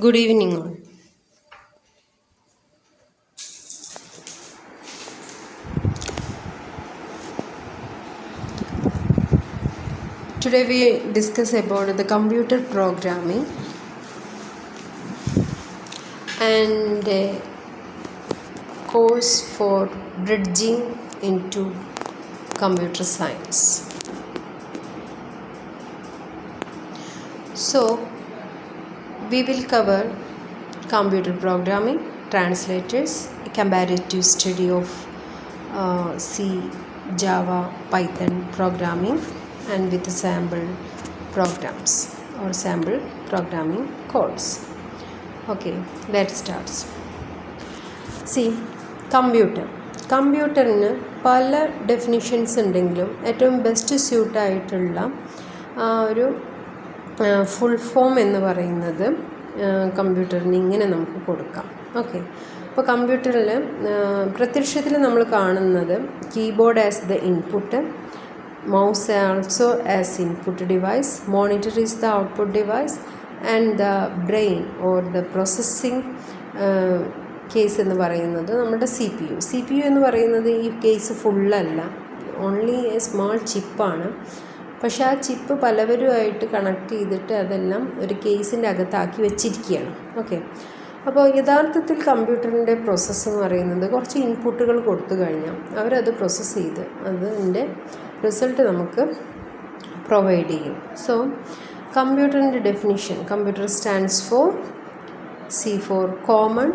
Good evening, all. Today we discuss about the computer programming and a course for bridging into computer science. So we will cover computer programming, translators, a comparative study of C, Java, Python programming, and with sample programs or sample programming codes. Okay, let's start. See, കമ്പ്യൂട്ടറിന് പല definitions ഉണ്ടെങ്കിലും ഏറ്റവും best സ്യൂട്ടായിട്ടുള്ള ഒരു full form എന്ന് പറയുന്നത് കമ്പ്യൂട്ടറിന് ഇങ്ങനെ നമുക്ക് കൊടുക്കാം. Okay, അപ്പോൾ കമ്പ്യൂട്ടറിൽ പ്രത്യക്ഷത്തിൽ നമ്മൾ കാണുന്നത് keyboard as the input, mouse also as input device, monitor is the output device, and the brain or the processing case എന്ന് പറയുന്നത് നമ്മുടെ സി പി യു എന്ന് പറയുന്നത് ഈ കേസ് ഫുള്ളല്ല, ഓൺലി എ സ്മാൾ ചിപ്പാണ്. പക്ഷേ ആ ചിപ്പ് പലവരുമായിട്ട് കണക്ട് ചെയ്തിട്ട് അതെല്ലാം ഒരു കേസിൻ്റെ അകത്താക്കി വെച്ചിരിക്കുകയാണ്. ഓക്കെ, അപ്പോൾ യഥാർത്ഥത്തിൽ കമ്പ്യൂട്ടറിൻ്റെ പ്രോസസ്സ് എന്ന് പറയുന്നത് കുറച്ച് ഇൻപുട്ടുകൾ കൊടുത്തു കഴിഞ്ഞാൽ അവരത് പ്രോസസ്സ് ചെയ്ത് അതിൻ്റെ റിസൾട്ട് നമുക്ക് പ്രൊവൈഡ് ചെയ്യും. സോ കമ്പ്യൂട്ടറിൻ്റെ definition, computer stands for C for common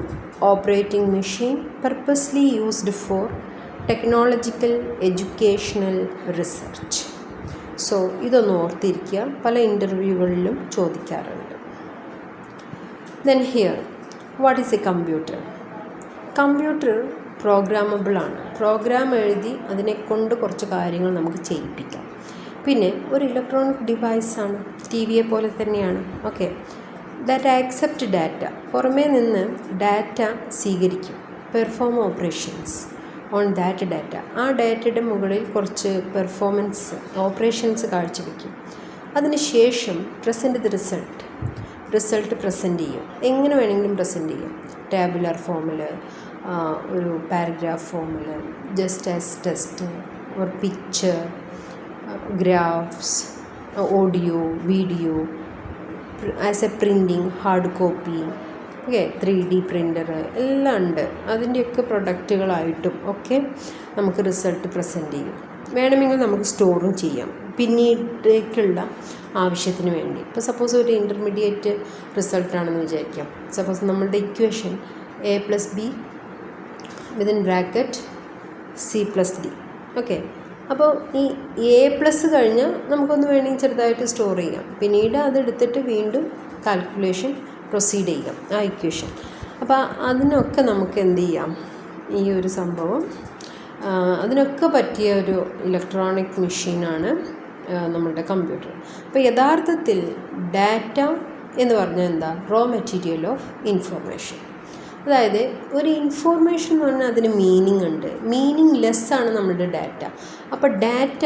operating machine purposely used for technological educational research. So ഇതൊന്ന് ഓർത്തിരിക്കുക, പല ഇൻ്റർവ്യൂകളിലും ചോദിക്കാറുണ്ട്. Then here, what is A computer? Computer programmable ആണ്. പ്രോഗ്രാം എഴുതി അതിനെക്കൊണ്ട് കുറച്ച് കാര്യങ്ങൾ നമുക്ക് ചെയ്യിപ്പിക്കാം. പിന്നെ ഒരു ഇലക്ട്രോണിക് ഡിവൈസാണ്, ടി വിയെ പോലെ തന്നെയാണ്. ഓക്കെ, ദാറ്റ് ആക്സെപ്റ്റ് ഡാറ്റ, പുറമേ നിന്ന് ഡാറ്റ സ്വീകരിക്കും, perform operations on that data, ആ ഡാറ്റയുടെ മുകളിൽ കുറച്ച് പെർഫോമൻസ് ഓപ്പറേഷൻസ് കാഴ്ചവെക്കും. അതിനുശേഷം പ്രസൻറ്റ് ദ റിസൾട്ട് പ്രസൻറ്റ് ചെയ്യും. എങ്ങനെ വേണമെങ്കിലും പ്രസൻറ്റ് ചെയ്യും, ടാബുലർ ഫോമിൽ, ഒരു പാരഗ്രാഫ് ഫോമിൽ, just as text or picture, graphs, audio, video, as a printing, hard copy, okay, 3D printer എല്ലാം ഉണ്ട്. അതിൻ്റെയൊക്കെ പ്രൊഡക്റ്റുകളായിട്ടും ഒക്കെ നമുക്ക് റിസൾട്ട് പ്രസൻറ്റ് ചെയ്യും. വേണമെങ്കിൽ നമുക്ക് സ്റ്റോറും ചെയ്യാം പിന്നീടേക്കുള്ള ആവശ്യത്തിന് വേണ്ടി. ഇപ്പോൾ സപ്പോസ് ഒരു ഇൻ്റർമീഡിയറ്റ് റിസൾട്ടാണെന്ന് വിചാരിക്കാം. സപ്പോസ് നമ്മളുടെ equation A+B within bracket C+D. Okay, അപ്പോൾ ഈ A+ കഴിഞ്ഞാൽ നമുക്കൊന്ന് വേണമെങ്കിൽ ചെറുതായിട്ട് സ്റ്റോർ ചെയ്യാം, പിന്നീട് അതെടുത്തിട്ട് വീണ്ടും കാൽക്കുലേഷൻ പ്രൊസീഡ് ചെയ്യാം ആ ഇക്വേഷൻ. അപ്പോൾ അതിനൊക്കെ നമുക്ക് എന്ത് ചെയ്യാം, ഈ ഒരു സംഭവം അതിനൊക്കെ പറ്റിയ ഒരു ഇലക്ട്രോണിക് മെഷീനാണ് നമ്മളുടെ കമ്പ്യൂട്ടർ. അപ്പോൾ യഥാർത്ഥത്തിൽ ഡാറ്റ എന്ന് പറഞ്ഞാൽ എന്താ, റോ മെറ്റീരിയൽ ഓഫ് ഇൻഫോർമേഷൻ. അതായത് ഒരു ഇൻഫോർമേഷൻ എന്ന് പറഞ്ഞാൽ അതിന് മീനിങ് ഉണ്ട്, മീനിങ് ലെസ്സാണ് നമ്മളുടെ ഡാറ്റ. അപ്പോൾ ഡാറ്റ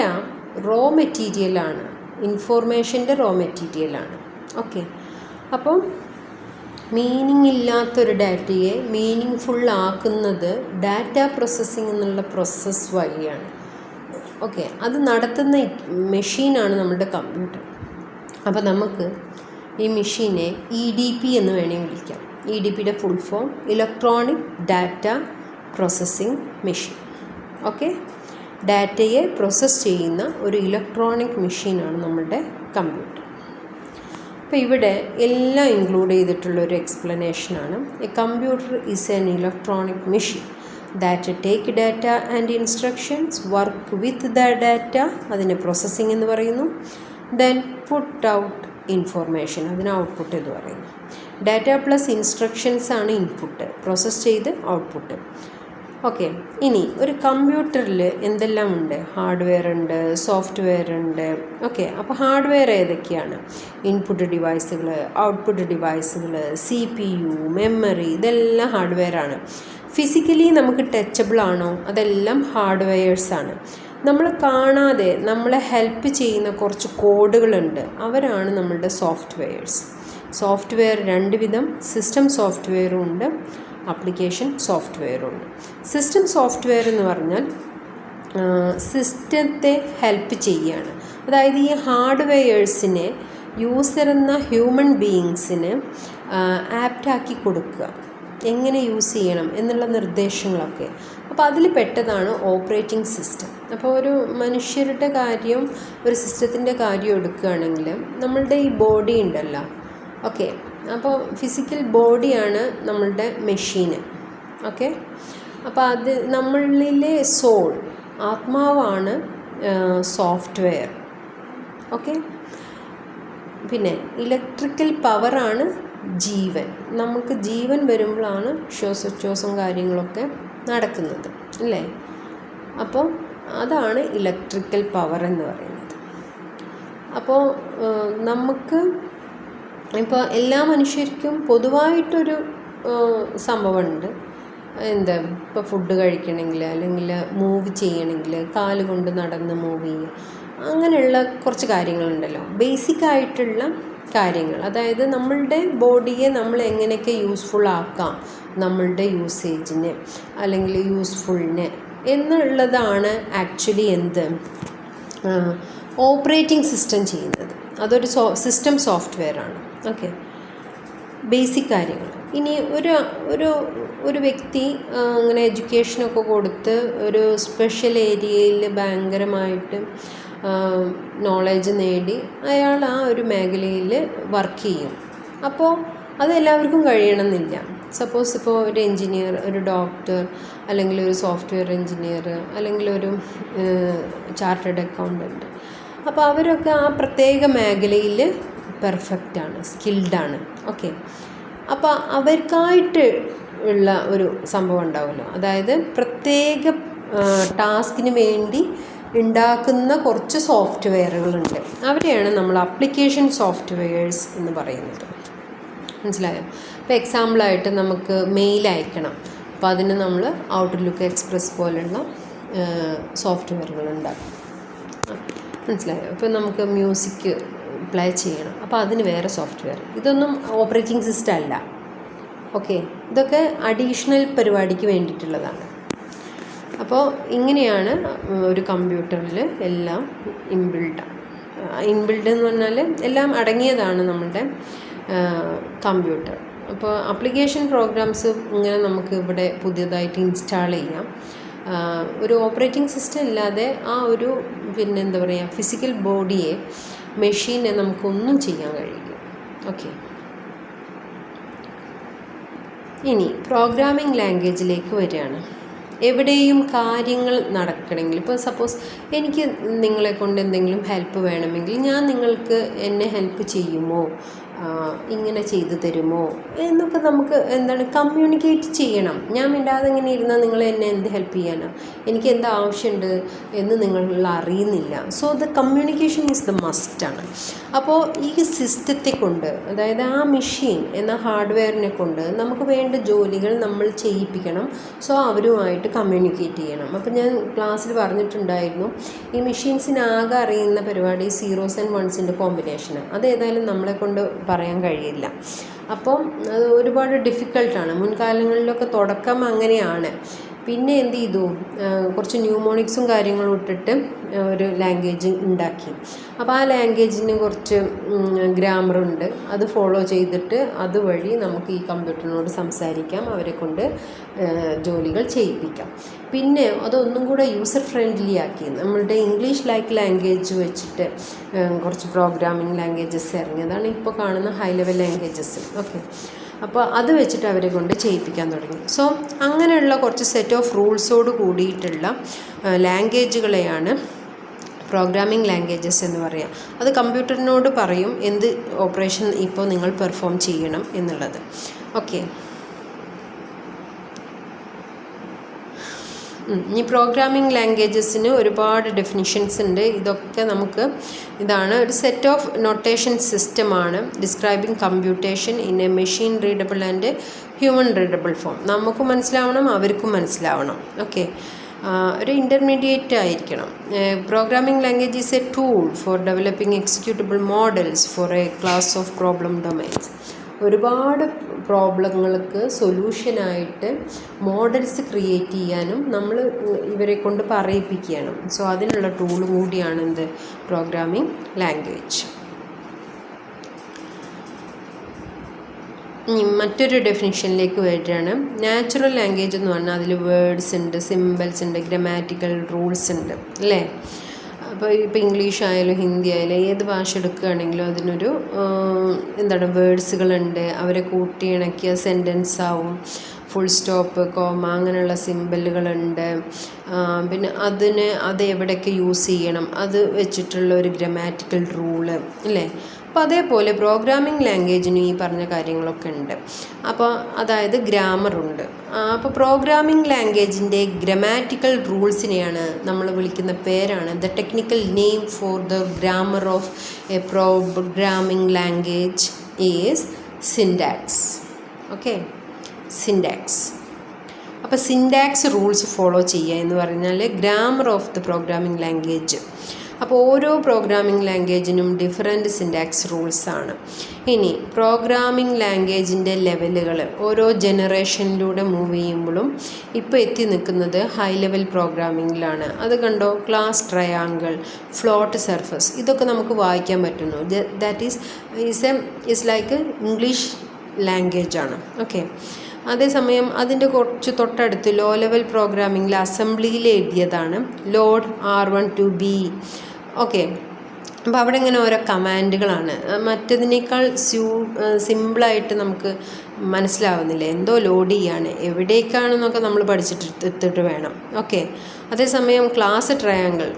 റോ മെറ്റീരിയലാണ്, ഇൻഫോർമേഷൻ്റെ റോ മെറ്റീരിയലാണ്. ഓക്കെ, അപ്പം മീനിങ് ഇല്ലാത്തൊരു ഡാറ്റയെ മീനിങ് ഫുള്ളാക്കുന്നത് ഡാറ്റ പ്രോസസ്സിംഗ് എന്നുള്ള പ്രോസസ്സ് വഴിയാണ്. ഓക്കെ, അത് നടത്തുന്ന മെഷീനാണ് നമ്മുടെ കമ്പ്യൂട്ടർ. അപ്പോൾ നമുക്ക് ഈ മെഷീനെ EDP എന്ന് വേണമെങ്കിൽ വിളിക്കാം. EDPയുടെ full form electronic data processing machine. Okay, ഡാറ്റയെ പ്രോസസ്സ് ചെയ്യുന്ന ഒരു ഇലക്ട്രോണിക് മെഷീനാണ് നമ്മുടെ കമ്പ്യൂട്ടർ. അപ്പോൾ ഇവിടെ എല്ലാം ഇൻക്ലൂഡ് ചെയ്തിട്ടുള്ളൊരു എക്സ്പ്ലനേഷനാണ്. A computer is an electronic machine that take data and instructions, work with the data, അതിനെ പ്രോസസ്സിംഗ് എന്ന് പറയുന്നു. ദെൻ പുട്ട് ഔട്ട് ഇൻഫോർമേഷൻ, അതിന് ഔട്ട്പുട്ട് എന്ന് പറയുന്നു. ഡാറ്റ പ്ലസ് ഇൻസ്ട്രക്ഷൻസ് ആണ് ഇൻപുട്ട്, പ്രോസസ്സ് ചെയ്ത് ഔട്ട്പുട്ട്. ഓക്കെ, ഇനി ഒരു കമ്പ്യൂട്ടറിൽ എന്തെല്ലാം ഉണ്ട്, ഹാർഡ്വെയർ ഉണ്ട്, സോഫ്റ്റ്വെയർ ഉണ്ട്. ഓക്കെ, അപ്പോൾ ഹാർഡ്വെയർ ഏതൊക്കെയാണ്, ഇൻപുട്ട് ഡിവൈസുകൾ, ഔട്ട്പുട്ട് ഡിവൈസുകൾ, CPU, മെമ്മറി, ഇതെല്ലാം ഹാർഡ്വെയറാണ്. ഫിസിക്കലി നമുക്ക് ടച്ചബിൾ ആണോ, അതെല്ലാം ഹാർഡ്വെയർസാണ്. നമ്മൾ കാണാതെ നമ്മളെ ഹെൽപ്പ് ചെയ്യുന്ന കുറച്ച് കോഡുകളുണ്ട്, അവരാണ് നമ്മളുടെ സോഫ്റ്റ്വെയർസ്. സോഫ്റ്റ്വെയർ രണ്ട് വിധം, സിസ്റ്റം സോഫ്റ്റ്വെയറും ഉണ്ട്, ആപ്ലിക്കേഷൻ സോഫ്റ്റ്വെയറും ഉണ്ട്. സിസ്റ്റം സോഫ്റ്റ്വെയർ എന്ന് പറഞ്ഞാൽ സിസ്റ്റത്തെ ഹെൽപ്പ് ചെയ്യുകയാണ്. അതായത് ഈ ഹാർഡ്വെയേഴ്സിനെ യൂസർ എന്ന ഹ്യൂമൻ ബീയിങ്സിന് ആപ്റ്റാക്കി കൊടുക്കുക, എങ്ങനെ യൂസ് ചെയ്യണം എന്നുള്ള നിർദ്ദേശങ്ങളൊക്കെ. അപ്പോൾ അതിൽ പെട്ടതാണ് ഓപ്പറേറ്റിംഗ് സിസ്റ്റം. അപ്പോൾ ഒരു മനുഷ്യരുടെ കാര്യം, ഒരു സിസ്റ്റത്തിൻ്റെ കാര്യം എടുക്കുകയാണെങ്കിൽ നമ്മളുടെ ഈ ബോഡി ഉണ്ടല്ലോ, ഓക്കെ, അപ്പോൾ ഫിസിക്കൽ ബോഡിയാണ് നമ്മളുടെ മെഷീന്, ഓക്കെ. അപ്പോൾ അത് നമ്മളിലെ സോൾ, ആത്മാവാണ് സോഫ്റ്റ്വെയർ, ഓക്കെ. പിന്നെ ഇലക്ട്രിക്കൽ പവറാണ് ജീവൻ. നമുക്ക് ജീവൻ വരുമ്പോഴാണ് ശ്വാസോച്ഛ്വാസം കാര്യങ്ങളൊക്കെ നടക്കുന്നത്, അല്ലേ? അപ്പോൾ അതാണ് ഇലക്ട്രിക്കൽ പവർ എന്ന് പറയുന്നത്. അപ്പോൾ നമുക്ക് ഇപ്പോൾ എല്ലാ മനുഷ്യർക്കും പൊതുവായിട്ടൊരു സംഭവമുണ്ട്. എന്താ, ഇപ്പോൾ ഫുഡ് കഴിക്കണമെങ്കിൽ അല്ലെങ്കിൽ മൂവ് ചെയ്യണമെങ്കിൽ കാല് കൊണ്ട് നടന്ന് മൂവ് ചെയ്യുക, അങ്ങനെയുള്ള കുറച്ച് കാര്യങ്ങളുണ്ടല്ലോ, ബേസിക്കായിട്ടുള്ള കാര്യങ്ങൾ. അതായത് നമ്മളുടെ ബോഡിയെ നമ്മൾ എങ്ങനെയൊക്കെ യൂസ്ഫുൾ ആക്കാം, നമ്മളുടെ യൂസേജിന് അല്ലെങ്കിൽ യൂസ്ഫുള്ളിന് എന്നുള്ളതാണ് ആക്ച്വലി എന്ത് ഓപ്പറേറ്റിംഗ് സിസ്റ്റം ചെയ്യുന്നത്. അതൊരു സിസ്റ്റം സോഫ്റ്റ്വെയർ ആണ്, ഓക്കെ. ബേസിക് കാര്യങ്ങൾ. ഇനി ഒരു വ്യക്തി അങ്ങനെ എഡ്യൂക്കേഷനൊക്കെ കൊടുത്ത് ഒരു സ്പെഷ്യൽ ഏരിയയിൽ ഭയങ്കരമായിട്ട് നോളേജ് നേടി അയാൾ ആ ഒരു മേഖലയിൽ വർക്ക് ചെയ്യും. അപ്പോൾ അതെല്ലാവർക്കും കഴിയണമെന്നില്ല. സപ്പോസ് ഇപ്പോൾ ഒരു എൻജിനീയർ, ഒരു ഡോക്ടർ, അല്ലെങ്കിൽ ഒരു സോഫ്റ്റ്വെയർ എൻജിനീയർ, അല്ലെങ്കിൽ ഒരു ചാർട്ടേഡ് അക്കൗണ്ടൻറ്റ്, അപ്പോൾ അവരൊക്കെ ആ പ്രത്യേക മേഖലയിൽ പെർഫെക്റ്റാണ്, സ്കിൽഡാണ്, ഓക്കെ. അപ്പോൾ അവർക്കായിട്ട് ഉള്ള ഒരു സംഭവം ഉണ്ടാവുമല്ലോ, അതായത് പ്രത്യേക ടാസ്കിന് വേണ്ടി ഉണ്ടാക്കുന്ന കുറച്ച് സോഫ്റ്റ്വെയറുകളുണ്ട്. അവരെയാണ് നമ്മൾ ആപ്ലിക്കേഷൻ സോഫ്റ്റ്വെയർസ് എന്ന് പറയുന്നത്. മനസ്സിലായോ? ഇപ്പോൾ എക്സാമ്പിളായിട്ട് നമുക്ക് മെയിൽ അയക്കണം, അപ്പോൾ അതിന് നമ്മൾ ഔട്ട്ലുക്ക് എക്സ്പ്രസ് പോലുള്ള സോഫ്റ്റ്വെയറുകൾ ഉണ്ടാക്കും. മനസ്സിലായോ? ഇപ്പോൾ നമുക്ക് മ്യൂസിക് പ്ലേ ചെയ്യണം, അപ്പോൾ അതിന് വേറെ സോഫ്റ്റ്വെയർ. ഇതൊന്നും ഓപ്പറേറ്റിംഗ് സിസ്റ്റം അല്ല, ഓക്കെ. ഇതൊക്കെ അഡീഷണൽ പരിപാടിക്ക് വേണ്ടിയിട്ടുള്ളതാണ്. അപ്പോൾ ഇങ്ങനെയാണ് ഒരു കമ്പ്യൂട്ടറിൽ എല്ലാം ഇൻബിൽഡ് എന്ന് പറഞ്ഞാൽ എല്ലാം അടങ്ങിയതാണ് നമ്മളുടെ കമ്പ്യൂട്ടർ. അപ്പോൾ ആപ്ലിക്കേഷൻ പ്രോഗ്രാംസ് ഇങ്ങനെ നമുക്ക് ഇവിടെ പുതിയതായിട്ട് ഇൻസ്റ്റാൾ ചെയ്യാം. ഒരു ഓപ്പറേറ്റിംഗ് സിസ്റ്റം ഇല്ലാതെ ആ ഒരു എന്താ പറയുക, ഫിസിക്കൽ ബോഡിയെ, മെഷീനെ നമുക്കൊന്നും ചെയ്യാൻ കഴിയില്ല, ഓക്കെ. ഇനി പ്രോഗ്രാമിംഗ് ലാംഗ്വേജിലേക്ക് വരികയാണ്. എവിടെയും കാര്യങ്ങൾ നടക്കണമെങ്കിൽ, ഇപ്പോൾ സപ്പോസ് എനിക്ക് നിങ്ങളെ കൊണ്ട് എന്തെങ്കിലും ഹെൽപ്പ് വേണമെങ്കിൽ ഞാൻ നിങ്ങൾക്ക് എന്നെ ഹെൽപ്പ് ചെയ്യുമോ, ഇങ്ങനെ ചെയ്തു തരുമോ എന്നൊക്കെ നമുക്ക് എന്താണ് കമ്മ്യൂണിക്കേറ്റ് ചെയ്യണം. ഞാൻ മിണ്ടാതെ ഇങ്ങനെ ഇരുന്നാൽ നിങ്ങൾ എന്നെ എന്ത് ഹെൽപ്പ് ചെയ്യാനാണ്, എനിക്ക് എന്താ ആവശ്യമുണ്ട് എന്ന് നിങ്ങൾ അറിയുന്നില്ല. So the communication is the മസ്റ്റാണ്. അപ്പോൾ ഈ സിസ്റ്റത്തെ കൊണ്ട്, അതായത് ആ മെഷീൻ എന്ന ഹാർഡ്വെയറിനെ കൊണ്ട് നമുക്ക് വേണ്ട ജോലികൾ നമ്മൾ ചെയ്യിപ്പിക്കണം. സോ അവരുമായിട്ട് കമ്മ്യൂണിക്കേറ്റ് ചെയ്യണം. അപ്പോൾ ഞാൻ ക്ലാസ്സിൽ പറഞ്ഞിട്ടുണ്ടായിരുന്നു, ഈ മെഷീൻസിനാകെ അറിയുന്ന പരിപാടി സീറോസ് ആൻഡ് വൺസിൻ്റെ കോമ്പിനേഷനാണ്. അതേതായാലും നമ്മളെ കൊണ്ട് പറയാൻ കഴിയില്ല. അപ്പം അത് ഒരുപാട് ഡിഫിക്കൽട്ടാണ്. മുൻകാലങ്ങളിലൊക്കെ തുടക്കം അങ്ങനെയാണ്. പിന്നെ എന്ത് ചെയ്തു, കുറച്ച് ന്യൂമോണിക്സും കാര്യങ്ങളും ഇട്ടിട്ട് ഒരു ലാംഗ്വേജ് ഉണ്ടാക്കി. അപ്പോൾ ആ ലാംഗ്വേജിന് കുറച്ച് ഗ്രാമറുണ്ട്, അത് ഫോളോ ചെയ്തിട്ട് അതുവഴി നമുക്ക് ഈ കമ്പ്യൂട്ടറിനോട് സംസാരിക്കാം, അവരെ കൊണ്ട് ജോലികൾ ചെയ്യിപ്പിക്കാം. പിന്നെ അതൊന്നും കൂടെ യൂസർ ഫ്രണ്ട്ലി ആക്കി. നമ്മളുടെ ഇംഗ്ലീഷ് ലൈക്ക് ലാംഗ്വേജ് വെച്ചിട്ട് കുറച്ച് പ്രോഗ്രാമിംഗ് ലാംഗ്വേജസ് ഇറങ്ങിയതാണ് ഇപ്പോൾ കാണുന്ന ഹൈ ലെവൽ ലാംഗ്വേജസ്, ഓക്കെ. അപ്പോൾ അത് വെച്ചിട്ട് അവരെ കൊണ്ട് ചെയ്യിപ്പിക്കാൻ തുടങ്ങി. സോ അങ്ങനെയുള്ള കുറച്ച് സെറ്റ് ഓഫ് റൂൾസോട് കൂടിയിട്ടുള്ള ലാംഗ്വേജുകളെയാണ് പ്രോഗ്രാമിംഗ് ലാംഗ്വേജസ് എന്ന് പറയുക. അത് കമ്പ്യൂട്ടറിനോട് പറയും എന്ത് ഓപ്പറേഷൻ ഇപ്പോൾ നിങ്ങൾ പെർഫോം ചെയ്യണം എന്നുള്ളത്, ഓക്കെ. ഈ പ്രോഗ്രാമിംഗ് ലാംഗ്വേജസിന് ഒരുപാട് ഡെഫിനിഷൻസ് ഉണ്ട്. ഇതാണ് ഒരു സെറ്റ് ഓഫ് നൊട്ടേഷൻ സിസ്റ്റമാണ് describing computation in A machine readable and human readable form. നമുക്കും മനസ്സിലാവണം, അവർക്കും മനസ്സിലാവണം, ഓക്കെ. ഒരു ഇൻ്റർമീഡിയറ്റ് ആയിരിക്കണം. Programming language is A tool for developing executable models four A class of problem domains. ഒരുപാട് പ്രോബ്ലങ്ങൾക്ക് സൊല്യൂഷനായിട്ട് മോഡൽസ് ക്രിയേറ്റ് ചെയ്യാനും നമ്മൾ ഇവരെ കൊണ്ട് പറയിപ്പിക്കുകയാണ്. സോ അതിനുള്ള ടൂളും കൂടിയാണ് എന്ത് പ്രോഗ്രാമിംഗ് ലാംഗ്വേജ്. മറ്റൊരു ഡെഫിനിഷനിലേക്ക് വരികയാണ്. നാച്ചുറൽ ലാംഗ്വേജ് എന്ന് പറഞ്ഞാൽ അതിൽ വേർഡ്സ് ഉണ്ട്, സിമ്പിൾസ് ഉണ്ട്, ഗ്രാമാറ്റിക്കൽ റൂൾസ് ഉണ്ട് അല്ലേ. അപ്പോൾ ഇപ്പോൾ ഇംഗ്ലീഷ് ആയാലും ഹിന്ദി ആയാലും ഏത് ഭാഷ എടുക്കുകയാണെങ്കിലും അതിനൊരു വേർഡ്സുകളുണ്ട്. അവരെ കൂട്ടി ഇണക്കിയ സെൻറ്റൻസ് ആവും. ഫുൾ സ്റ്റോപ്പ്, കോമ അങ്ങനെയുള്ള സിമ്പലുകളുണ്ട്. പിന്നെ അത് എവിടെയൊക്കെ യൂസ് ചെയ്യണം അത് വെച്ചിട്ടുള്ള ഒരു ഗ്രാമാറ്റിക്കൽ റൂള് അല്ലേ. അപ്പോൾ അതേപോലെ പ്രോഗ്രാമിംഗ് ലാംഗ്വേജിന് ഈ പറഞ്ഞ കാര്യങ്ങളൊക്കെ ഉണ്ട്. അപ്പോൾ അതായത് ഗ്രാമറുണ്ട്. അപ്പോൾ പ്രോഗ്രാമിംഗ് ലാംഗ്വേജിൻ്റെ ഗ്രാമാറ്റിക്കൽ റൂൾസിനെയാണ് നമ്മൾ വിളിക്കുന്ന പേരാണ് the technical name for the grammar of A programming language is syntax. Okay, syntax. അപ്പോൾ സിൻടാക്സ് റൂൾസ് ഫോളോ ചെയ്യുക എന്ന് പറഞ്ഞാൽ grammar of the programming language. അപ്പോൾ ഓരോ പ്രോഗ്രാമിംഗ് ലാംഗ്വേജിനും ഡിഫറെൻറ്റ് സിൻടാക്സ് റൂൾസാണ്. ഇനി പ്രോഗ്രാമിംഗ് ലാംഗ്വേജിൻ്റെ ലെവലുകൾ ഓരോ ജനറേഷനിലൂടെ മൂവ് ചെയ്യുമ്പോഴും ഇപ്പോൾ എത്തി നിൽക്കുന്നത് ഹൈ ലെവൽ പ്രോഗ്രാമിങ്ങിലാണ്. അത് കണ്ടോ, ക്ലാസ് ട്രയാങ്കിൾ, ഫ്ലോട്ട് സർഫസ്, ഇതൊക്കെ നമുക്ക് വായിക്കാൻ പറ്റുന്നു. That is like English language ആണ്. ഓക്കെ, അതേസമയം അതിൻ്റെ കുറച്ച് തൊട്ടടുത്ത് ലോ ലെവൽ പ്രോഗ്രാമിങ്ങിൽ അസംബ്ലിയിൽ എഴുതിയതാണ് load R1 to B. Okay, അപ്പോൾ അവിടെ ഇങ്ങനെ ഓരോ കമാൻഡുകളാണ്. മറ്റതിനേക്കാൾ സിമ്പിളായിട്ട് നമുക്ക് മനസ്സിലാവുന്നില്ല. എന്തോ ലോഡ് ചെയ്യാണ്, എവിടേക്കാണെന്നൊക്കെ നമ്മൾ പഠിച്ചിട്ട് വേണം. ഓക്കെ, അതേസമയം ക്ലാസ്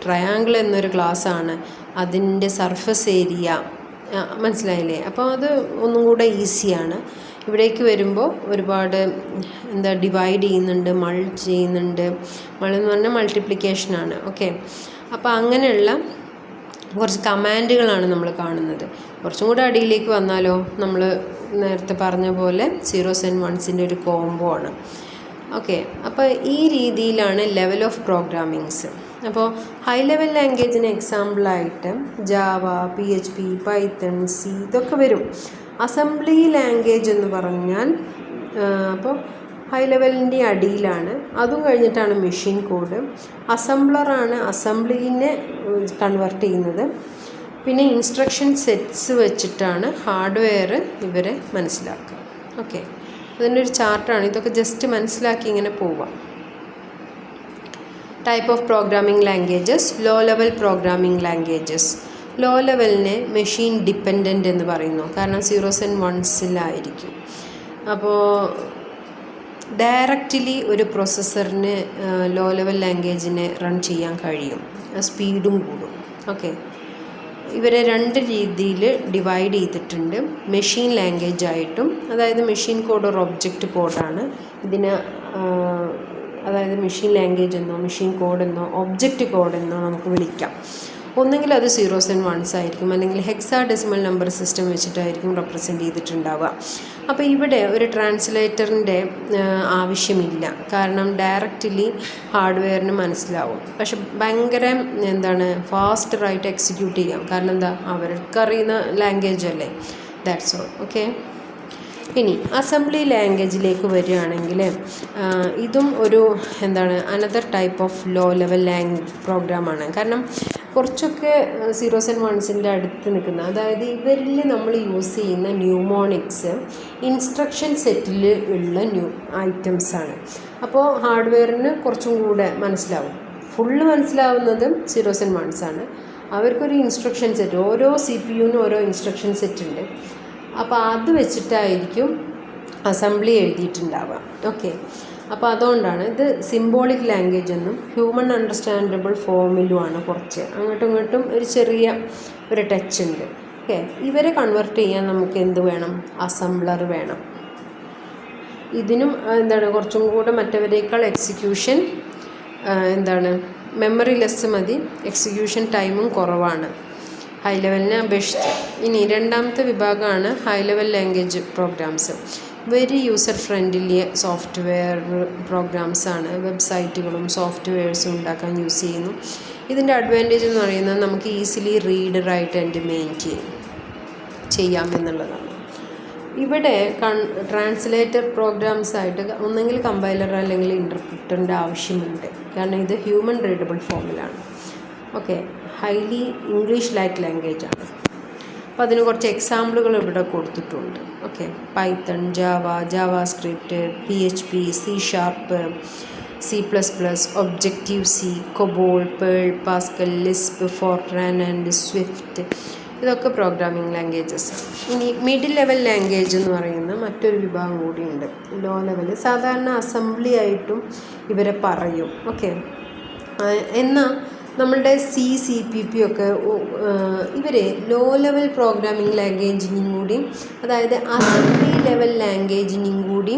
ട്രയാങ്കിൾ എന്നൊരു ക്ലാസ്സാണ്. അതിൻ്റെ സർഫസ് ഏരിയ മനസ്സിലായില്ലേ. അപ്പോൾ അത് ഒന്നും കൂടെ ഈസിയാണ്. ഇവിടേക്ക് വരുമ്പോൾ ഒരുപാട് ഡിവൈഡ് ചെയ്യുന്നുണ്ട്, മൾച്ച് ചെയ്യുന്നുണ്ട്. എന്ന് പറഞ്ഞാൽ മൾട്ടിപ്ലിക്കേഷനാണ്. ഓക്കെ, അപ്പോൾ അങ്ങനെയുള്ള കുറച്ച് കമാൻഡുകളാണ് നമ്മൾ കാണുന്നത്. കുറച്ചും കൂടെ അടിയിലേക്ക് വന്നാലോ, നമ്മൾ നേരത്തെ പറഞ്ഞ പോലെ സീറോസ് ആൻഡ് വൺസിൻ്റെ ഒരു കോംബോ ആണ്. ഓക്കെ, അപ്പോൾ ഈ രീതിയിലാണ് ലെവൽ ഓഫ് പ്രോഗ്രാമിങ്സ്. അപ്പോൾ ഹൈ ലെവൽ ലാംഗ്വേജിന് എക്സാമ്പിളായിട്ട് ജാവ, PHP, പൈത്തൺ, C ഇതൊക്കെ വരും. അസംബ്ലി ലാംഗ്വേജ് എന്ന് പറഞ്ഞാൽ അപ്പോൾ ഹൈ ലെവലിൻ്റെ അടിയിലാണ്. അതും കഴിഞ്ഞിട്ടാണ് മെഷീൻ കോഡ്. അസംബ്ലറാണ് അസംബ്ലിനെ കൺവേർട്ട് ചെയ്യുന്നത്. പിന്നെ ഇൻസ്ട്രക്ഷൻ സെറ്റ്സ് വെച്ചിട്ടാണ് ഹാർഡ്വെയർ ഇവരെ മനസ്സിലാക്കുക. ഓക്കെ, അതിൻ്റെ ഒരു ചാർട്ടാണ്. ഇതൊക്കെ ജസ്റ്റ് മനസ്സിലാക്കി ഇങ്ങനെ പോവാം. Type of programming languages. Low level programming languages. Low ലെവലിനെ മെഷീൻ ഡിപ്പെൻഡൻ്റ് എന്ന് പറയുന്നു. കാരണം സീറോസ് ആൻഡ് വൺസിലായിരിക്കും. അപ്പോൾ ഡയറക്റ്റ്ലി ഒരു പ്രോസസ്സറിന് ലോ ലെവൽ ലാംഗ്വേജിനെ റൺ ചെയ്യാൻ കഴിയും. സ്പീഡും കൂടും. ഓക്കെ, ഇവരെ രണ്ട് രീതിയിൽ ഡിവൈഡ് ചെയ്തിട്ടുണ്ട്. മെഷീൻ ലാംഗ്വേജ് ആയിട്ടും, അതായത് മെഷീൻ കോഡ് ഒരു ഒബ്ജക്റ്റ് കോഡാണ്. ഇതിന് അതായത് മെഷീൻ ലാംഗ്വേജ് എന്നോ മെഷീൻ കോഡെന്നോ ഒബ്ജക്റ്റ് കോഡെന്നോ നമുക്ക് വിളിക്കാം. ഒന്നുകിൽ അത് സീറോസ് ആൻഡ് വൺസ് ആയിരിക്കും, അല്ലെങ്കിൽ ഹെക്സാഡെസിമൽ നമ്പർ സിസ്റ്റം വെച്ചിട്ടായിരിക്കും റെപ്രസെൻ്റ് ചെയ്തിട്ടുണ്ടാവുക. അപ്പോൾ ഇവിടെ ഒരു ട്രാൻസ്ലേറ്ററിൻ്റെ ആവശ്യമില്ല. കാരണം ഡയറക്റ്റ്ലി ഹാർഡ്വെയറിന് മനസ്സിലാവും. പക്ഷെ ഭയങ്കര ഫാസ്റ്ററായിട്ട് എക്സിക്യൂട്ട് ചെയ്യാം. കാരണം എന്താ, അവർക്കറിയുന്ന ലാംഗ്വേജ് അല്ലേ. That's all. ഓക്കെ, ഇനി അസംബ്ലി ലാംഗ്വേജിലേക്ക് വരികയാണെങ്കിൽ ഇതും ഒരു another type of low level പ്രോഗ്രാമാണ്. കാരണം കുറച്ചൊക്കെ സീറോസ് ആൻഡ് വൺസിൻ്റെ അടുത്ത് നിൽക്കുന്ന, അതായത് ഇവരിൽ നമ്മൾ യൂസ് ചെയ്യുന്ന ന്യൂമോണിക്സ് ഇൻസ്ട്രക്ഷൻ സെറ്റിൽ ഉള്ള ഐറ്റംസാണ്. അപ്പോൾ ഹാർഡ്വെയറിന് കുറച്ചും കൂടെ മനസ്സിലാവും. ഫുള്ള് മനസ്സിലാവുന്നതും സീറോസ് ആൻഡ് വൺസാണ്. അവർക്കൊരു ഇൻസ്ട്രക്ഷൻ സെറ്റ്, ഓരോ CPU-നും ഓരോ ഇൻസ്ട്രക്ഷൻ സെറ്റ് ഉണ്ട്. അപ്പോൾ അത് വെച്ചിട്ടായിരിക്കും അസംബ്ലി എഴുതിയിട്ടുണ്ടാവുക. ഓക്കെ, അപ്പോൾ അതുകൊണ്ടാണ് ഇത് സിംബോളിക് ലാംഗ്വേജ് എന്നും ഹ്യൂമൻ അണ്ടർസ്റ്റാൻഡബിൾ ഫോമിലുമാണ്. കുറച്ച് അങ്ങോട്ടും ഇങ്ങോട്ടും ഒരു ചെറിയ ഒരു ടച്ച് ഉണ്ട്. ഓക്കെ, ഇവരെ കൺവേർട്ട് ചെയ്യാൻ നമുക്ക് എന്ത് വേണം, അസംബ്ലർ വേണം. ഇതിനും കുറച്ചും കൂടെ മറ്റവരേക്കാൾ എക്സിക്യൂഷൻ മെമ്മറി ലെസ് മതി, എക്സിക്യൂഷൻ ടൈമും കുറവാണ് ഹൈ ലെവലിനെ അപേക്ഷിച്ച്. ഇനി രണ്ടാമത്തെ വിഭാഗമാണ് high level language programs. Very user friendly software പ്രോഗ്രാംസാണ്. വെബ്സൈറ്റുകളും സോഫ്റ്റ്വെയർസും ഉണ്ടാക്കാൻ യൂസ് ചെയ്യുന്നു. ഇതിൻ്റെ അഡ്വാൻറ്റേജ് എന്ന് പറയുന്നത് നമുക്ക് easily read write and maintain ചെയ്യാം എന്നുള്ളതാണ്. ഇവിടെ ട്രാൻസ്ലേറ്റർ പ്രോഗ്രാംസ് ആയിട്ട് ഒന്നെങ്കിൽ കമ്പൈലർ അല്ലെങ്കിൽ ഇൻ്റർപ്രിറ്ററിൻ്റെ ആവശ്യമുണ്ട്. കാരണം ഇത് ഹ്യൂമൻ റീഡബിൾ ഫോമിലാണ്. Okay, highly English like language ആണ്. അപ്പോൾ അതിന് കുറച്ച് എക്സാമ്പിളുകൾ ഇവിടെ കൊടുത്തിട്ടുണ്ട്. Okay, Python, JavaScript, PHP, C#, C++, ഒബ്ജക്റ്റീവ്-C, COBOL, Perl, Pascal, Lisp, Fortran and Swift, ഇതൊക്കെ പ്രോഗ്രാമിംഗ് ലാംഗ്വേജസ്. ഇനി മിഡിൽ ലെവൽ ലാംഗ്വേജ് എന്ന് പറയുന്ന മറ്റൊരു വിഭാഗം കൂടിയുണ്ട്. ലോ ലെവൽ സാധാരണ അസംബ്ലി ആയിട്ടും ഇവരെ പറയും. ഓക്കെ, എന്നാൽ നമ്മളുടെ CPP ഒക്കെ ഇവർ ലോ ലെവൽ പ്രോഗ്രാമിംഗ് ലാംഗ്വേജിനും കൂടി, അതായത് അസംബ്ലി ലെവൽ ലാംഗ്വേജിനും കൂടി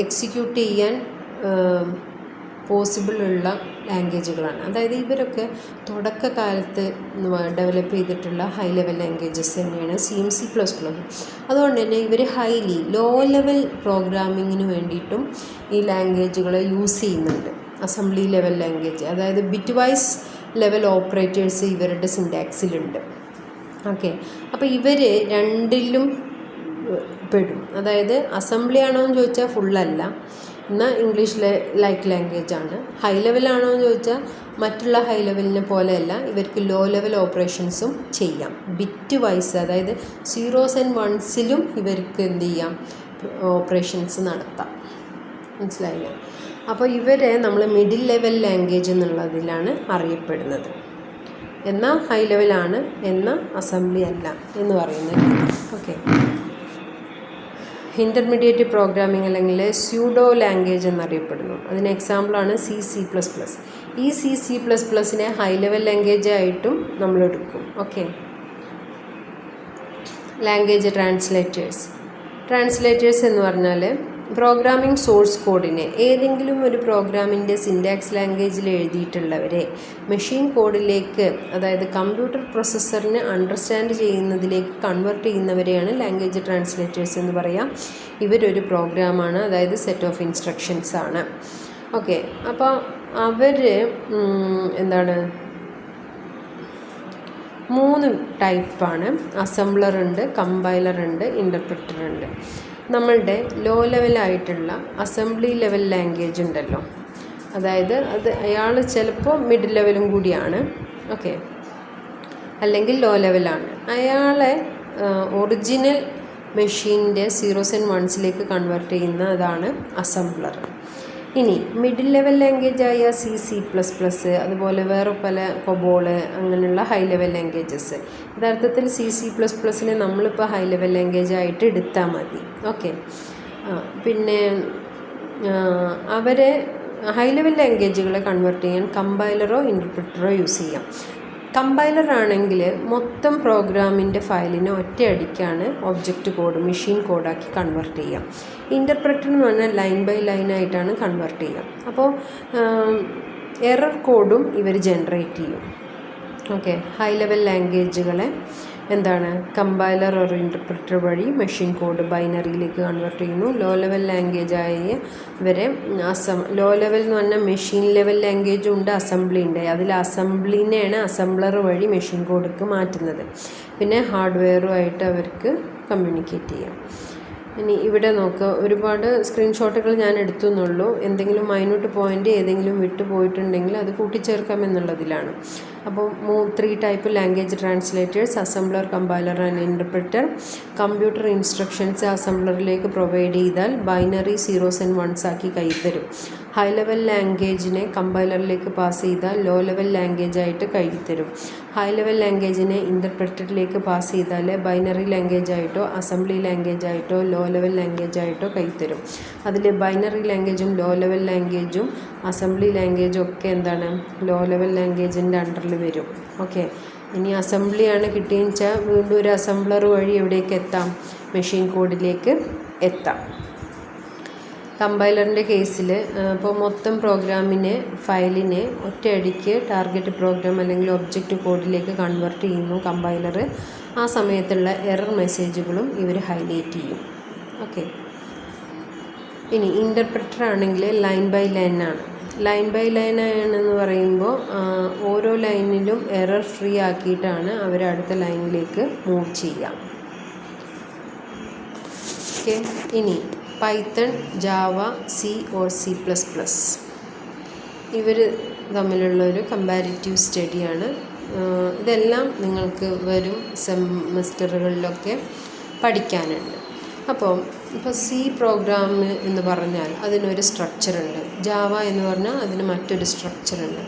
എക്സിക്യൂട്ട് ചെയ്യാൻ പോസിബിളുള്ള ലാംഗ്വേജുകളാണ്. അതായത് ഇവരൊക്കെ തുടക്കകാലത്ത് ഡെവലപ്പ് ചെയ്തിട്ടുള്ള ഹൈ ലെവൽ ലാംഗ്വേജസ് തന്നെയാണ് സിയും C++. അതുകൊണ്ട് തന്നെ ഇവർ ഹൈലി ലോ ലെവൽ പ്രോഗ്രാമിങ്ങിന് വേണ്ടിയിട്ടും ഈ ലാംഗ്വേജുകൾ യൂസ് ചെയ്യുന്നുണ്ട്. അസംബ്ലി ലെവൽ ലാംഗ്വേജ്, അതായത് ബിറ്റ് വൈസ് ലെവൽ ഓപ്പറേറ്റേഴ്സ് ഇവരുടെ സിൻടാക്സിലുണ്ട്. ഓക്കെ, അപ്പോൾ ഇവർ രണ്ടിലും പെടും. അതായത് അസംബ്ലി ആണോ എന്ന് ചോദിച്ചാൽ ഫുള്ളല്ല, എന്നാൽ ഇംഗ്ലീഷ് ലൈക്ക് ലാംഗ്വേജ് ആണ്. ഹൈ ലെവലാണോ എന്ന് ചോദിച്ചാൽ മറ്റുള്ള ഹൈ ലെവലിനെ പോലെയല്ല, ഇവർക്ക് ലോ ലെവൽ ഓപ്പറേഷൻസും ചെയ്യാം. ബിറ്റ് വൈസ്, അതായത് 0s and 1s ഇവർക്ക് എന്ത് ചെയ്യാം, ഓപ്പറേഷൻസ് നടത്താം. മനസ്സിലായില്ല? അപ്പോൾ ഇവരെ നമ്മൾ മിഡിൽ ലെവൽ ലാംഗ്വേജ് എന്നുള്ളതിലാണ് അറിയപ്പെടുന്നത്. എന്നാൽ ഹൈ ലെവലാണ്, എന്നാൽ അസംബ്ലി അല്ല എന്ന് പറയുന്നത്. ഓക്കെ, ഇൻ്റർമീഡിയറ്റ് പ്രോഗ്രാമിംഗ് അല്ലെങ്കിൽ സ്യൂഡോ ലാംഗ്വേജ് എന്നറിയപ്പെടുന്നു. അതിന് എക്സാമ്പിളാണ് C++. ഈ C++നെ ഹൈ ലെവൽ ലാംഗ്വേജ് ആയിട്ടും നമ്മൾ എടുക്കും. ഓക്കെ, ലാംഗ്വേജ് ട്രാൻസ്ലേറ്റേഴ്സ് എന്ന് പറഞ്ഞാൽ പ്രോഗ്രാമിംഗ് സോഴ്സ് കോഡിനെ ഏതെങ്കിലും ഒരു പ്രോഗ്രാമിൻ്റെ സിൻടാക്സ് ലാംഗ്വേജിൽ എഴുതിയിട്ടുള്ളവരെ മെഷീൻ കോഡിലേക്ക്, അതായത് കമ്പ്യൂട്ടർ പ്രോസസ്സറിന് അണ്ടർസ്റ്റാൻഡ് ചെയ്യുന്നതിലേക്ക് കൺവേർട്ട് ചെയ്യുന്നവരെയാണ് ലാംഗ്വേജ് ട്രാൻസ്ലേറ്റേഴ്സ് എന്ന് പറയാം. ഇവരൊരു പ്രോഗ്രാമാണ്, അതായത് സെറ്റ് ഓഫ് ഇൻസ്ട്രക്ഷൻസ് ആണ്. ഓക്കെ, അപ്പോൾ അവർ എന്താണ്, 3 ടൈപ്പാണ്. അസംബ്ലർ ഉണ്ട്, കമ്പൈലർ ഉണ്ട്, ഇൻ്റർപ്രിറ്റർ ഉണ്ട്. നമ്മളുടെ ലോ ലെവലായിട്ടുള്ള അസംബ്ലി ലെവൽ ലാംഗ്വേജ് ഉണ്ടല്ലോ, അതായത് അയാൾ ചിലപ്പോൾ മിഡിൽ ലെവലും കൂടിയാണ്. ഓക്കെ, അല്ലെങ്കിൽ ലോ ലെവലാണ്. അയാളെ ഒറിജിനൽ മെഷീൻ്റെ 0s and 1s കൺവേർട്ട് ചെയ്യുന്നതാണ് അസംബ്ലർ. ഇനി മിഡിൽ ലെവൽ ലാംഗ്വേജായ C++, അതുപോലെ വേറെ പല കൊബോള്, അങ്ങനെയുള്ള ഹൈ ലെവൽ ലാംഗ്വേജസ്. യഥാർത്ഥത്തിൽ C++നെ നമ്മളിപ്പോൾ ഹൈ ലെവൽ ലാംഗ്വേജ് ആയിട്ട് എടുത്താൽ മതി. ഓക്കെ, പിന്നെ അവരെ ഹൈ ലെവൽ ലാംഗ്വേജുകളെ കൺവേർട്ട് ചെയ്യാൻ കമ്പൈലറോ ഇൻ്റർപ്രിറ്ററോ യൂസ് ചെയ്യാം. കമ്പൈലർ ആണെങ്കിൽ മൊത്തം പ്രോഗ്രാമിൻ്റെ ഫയലിനെ ഒറ്റയടിക്കാണ് ഒബ്ജക്റ്റ് കോഡ്, മെഷീൻ കോഡാക്കി കൺവേർട്ട് ചെയ്യാം. ഇൻ്റർപ്രിറ്റർ എന്ന് പറഞ്ഞാൽ ലൈൻ ബൈ ലൈൻ ആയിട്ടാണ് കൺവേർട്ട് ചെയ്യുക. അപ്പോൾ എറർ കോഡും ഇവർ ജനറേറ്റ് ചെയ്യും. ഓക്കെ, ഹൈ ലെവൽ ലാംഗ്വേജുകളെ എന്താണ്, കമ്പൈലർ ഓർ ഇൻ്റർപ്രിറ്റർ വഴി മെഷീൻ കോഡ് ബൈനറിയിലേക്ക് കൺവേർട്ട് ചെയ്യുന്നു. ലോ ലെവൽ ലാംഗ്വേജായ ഇവരെ ലോ ലെവൽ എന്ന് പറഞ്ഞാൽ മെഷീൻ ലെവൽ ലാംഗ്വേജും ഉണ്ട്, അസംബ്ലി ഉണ്ട്. അതിൽ അസംബ്ലിനെയാണ് അസംബ്ലർ വഴി മെഷീൻ കോഡൊക്കെ മാറ്റുന്നത്. പിന്നെ ഹാർഡ്വെയറുമായിട്ട് അവർക്ക് കമ്മ്യൂണിക്കേറ്റ് ചെയ്യാം. ഇനി ഇവിടെ നോക്കുക, ഒരുപാട് സ്ക്രീൻഷോട്ടുകൾ ഞാൻ എടുത്തുന്നുള്ളൂ. എന്തെങ്കിലും മൈന്യൂട്ട് പോയിൻ്റ് ഏതെങ്കിലും വിട്ടു പോയിട്ടുണ്ടെങ്കിൽ അത് കൂട്ടിച്ചേർക്കാം എന്നുള്ളതിലാണ്. അപ്പോൾ 3 type language translators: assembler, compiler and interpreter. Computer instructions അസംബ്ലറിലേക്ക് പ്രൊവൈഡ് ചെയ്താൽ ബൈനറി 0s and 1s ആക്കി കൈത്തരും. ഹൈ ലെവൽ ലാംഗ്വേജിനെ കമ്പൈലറിലേക്ക് പാസ് ചെയ്താൽ ലോ ലെവൽ ലാംഗ്വേജ് ആയിട്ട് കൈത്തരും. ഹൈ ലെവൽ ലാംഗ്വേജിനെ ഇൻ്റർപ്രിറ്ററിലേക്ക് പാസ് ചെയ്താൽ ബൈനറി ലാംഗ്വേജ് ആയിട്ടോ അസംബ്ലി ലാംഗ്വേജ് ആയിട്ടോ ലോ ലെവൽ ലാംഗ്വേജ് ആയിട്ടോ കൈത്തരും. അതിൽ ബൈനറി ലാംഗ്വേജും ലോ ലെവൽ ലാംഗ്വേജും അസംബ്ലി ലാംഗ്വേജും ഒക്കെ എന്താണ്, ലോ ലെവൽ ലാംഗ്വേജിൻ്റെ അണ്ടറിൽ വരും. ഓക്കെ, ഇനി അസംബ്ലിയാണ് കിട്ടിയെന്ന് വെച്ചാൽ വീണ്ടും ഒരു അസംബ്ലർ വഴി എവിടേക്ക് എത്താം, മെഷീൻ കോഡിലേക്ക് എത്താം. കമ്പൈലറിൻ്റെ കേസിൽ ഇപ്പോൾ മൊത്തം പ്രോഗ്രാമിനെ ഫയലിനെ ഒറ്റയടിക്ക് ടാർഗറ്റ് പ്രോഗ്രാം അല്ലെങ്കിൽ ഒബ്ജക്റ്റ് കോഡിലേക്ക് കൺവേർട്ട് ചെയ്യുന്നു കമ്പൈലർ. ആ സമയത്തുള്ള എറർ മെസ്സേജുകളും ഇവർ ഹൈലൈറ്റ് ചെയ്യും. ഓക്കെ. ഇനി ഇൻ്റർപ്രറ്റർ ആണെങ്കിൽ ലൈൻ ബൈ ലൈൻ ആണ്. ലൈൻ ബൈ ലൈൻ ആണെന്ന് പറയുമ്പോൾ ഓരോ ലൈനിലും എറർ ഫ്രീ ആക്കിയിട്ടാണ് അവർ അടുത്ത ലൈനിലേക്ക് മൂവ് ചെയ്യുക. ഓക്കെ. ഇനി Python, Java, C or C++, ഇവർ തമ്മിലുള്ളൊരു കമ്പാരിറ്റീവ് സ്റ്റഡിയാണ്. ഇതെല്ലാം നിങ്ങൾക്ക് വരും സെമസ്റ്ററുകളിലൊക്കെ പഠിക്കാനുണ്ട്. അപ്പോൾ C പ്രോഗ്രാം എന്ന് പറഞ്ഞാൽ അതിനൊരു സ്ട്രക്ചറുണ്ട്, ജാവ എന്ന് പറഞ്ഞാൽ അതിന് മറ്റൊരു സ്ട്രക്ചറുണ്ട്,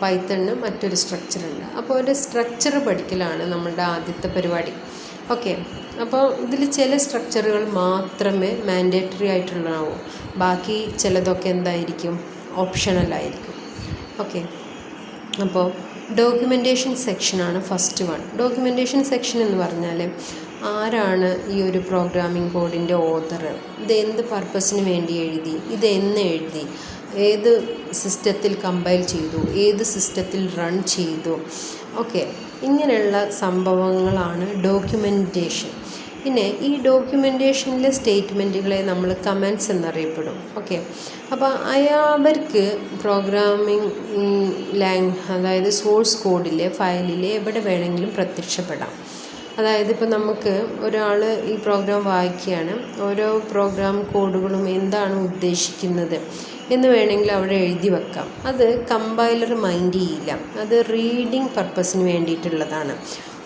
പൈത്തണിന് മറ്റൊരു സ്ട്രക്ചറുണ്ട്. അപ്പോൾ ഒരു സ്ട്രക്ചർ പഠിക്കലാണ് നമ്മളുടെ ആദ്യത്തെ പരിപാടി. ഓക്കെ. അപ്പോൾ ഇതിൽ ചില സ്ട്രക്ചറുകൾ മാത്രമേ മാൻഡേറ്ററി ആയിട്ടുള്ളതാവും, ബാക്കി ചിലതൊക്കെ എന്തായിരിക്കും, ഓപ്ഷണലായിരിക്കും. ഓക്കെ. അപ്പോൾ ഡോക്യുമെൻറ്റേഷൻ സെക്ഷനാണ് ഫസ്റ്റ് വൺ. ഡോക്യുമെൻറ്റേഷൻ സെക്ഷൻ എന്ന് പറഞ്ഞാൽ ആരാണ് ഈ ഒരു പ്രോഗ്രാമിംഗ് കോഡിൻ്റെ ഓതർ, ഇത് എന്ത് പർപ്പസിന് വേണ്ടി എഴുതി, ഇത് എന്ന് എഴുതി, ഏത് സിസ്റ്റത്തിൽ കമ്പൈൽ ചെയ്തു, ഏത് സിസ്റ്റത്തിൽ റൺ ചെയ്തു, ഓക്കെ, ഇങ്ങനെയുള്ള സംഭവങ്ങളാണ് ഡോക്യുമെൻറ്റേഷൻ. പിന്നെ ഈ ഡോക്യുമെൻറ്റേഷനിലെ സ്റ്റേറ്റ്മെൻറ്റുകളെ നമ്മൾ കമൻറ്റ്സ് എന്നറിയപ്പെടും. ഓക്കെ. അപ്പോൾ അവർക്ക് പ്രോഗ്രാമിംഗ് അതായത് സോഴ്സ് കോഡിലെ ഫയലിലെ എവിടെ വേണമെങ്കിലും പ്രത്യക്ഷപ്പെടാം. അതായത് ഇപ്പോൾ നമുക്ക് ഒരാൾ ഈ പ്രോഗ്രാം വായിക്കുകയാണ്, ഓരോ പ്രോഗ്രാം കോഡുകളും എന്താണ് ഉദ്ദേശിക്കുന്നത് എന്ന് വേണമെങ്കിൽ അവിടെ എഴുതി വെക്കാം. അത് കമ്പൈലർ മൈൻഡ് ചെയ്യില്ല, അത് റീഡിങ് പർപ്പസിന് വേണ്ടിയിട്ടുള്ളതാണ്.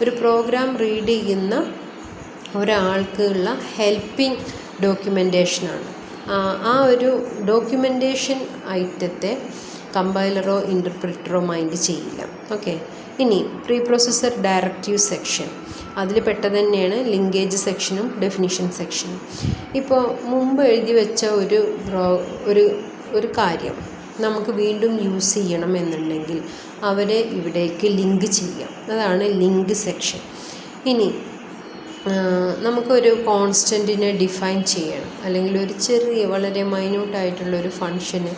ഒരു പ്രോഗ്രാം റീഡ് ചെയ്യുന്ന ഒരാൾക്കുള്ള ഹെൽപ്പിംഗ് ഡോക്യുമെൻറ്റേഷനാണ്. ആ ഒരു ഡോക്യുമെൻറ്റേഷൻ ഐറ്റത്തെ കമ്പൈലറോ ഇൻ്റർപ്രിറ്ററോ മൈൻഡ് ചെയ്യില്ല. ഓക്കെ. ഇനി പ്രീ പ്രോസസ്സർ ഡയറക്റ്റീവ് സെക്ഷൻ, അതിൽ പെട്ടത് തന്നെയാണ് ലിങ്കേജ് സെക്ഷനും ഡെഫിനിഷൻ സെക്ഷനും. ഇപ്പോൾ മുമ്പ് എഴുതി വെച്ച ഒരു കാര്യം നമുക്ക് വീണ്ടും യൂസ് ചെയ്യണം എന്നുണ്ടെങ്കിൽ അവരെ ഇവിടേക്ക് ലിങ്ക് ചെയ്യാം, അതാണ് ലിങ്ക് സെക്ഷൻ. ഇനി നമുക്കൊരു കോൺസ്റ്റൻറ്റിനെ ഡിഫൈൻ ചെയ്യണം, അല്ലെങ്കിൽ ഒരു ചെറിയ വളരെ മൈന്യൂട്ടായിട്ടുള്ളൊരു ഫങ്ഷന്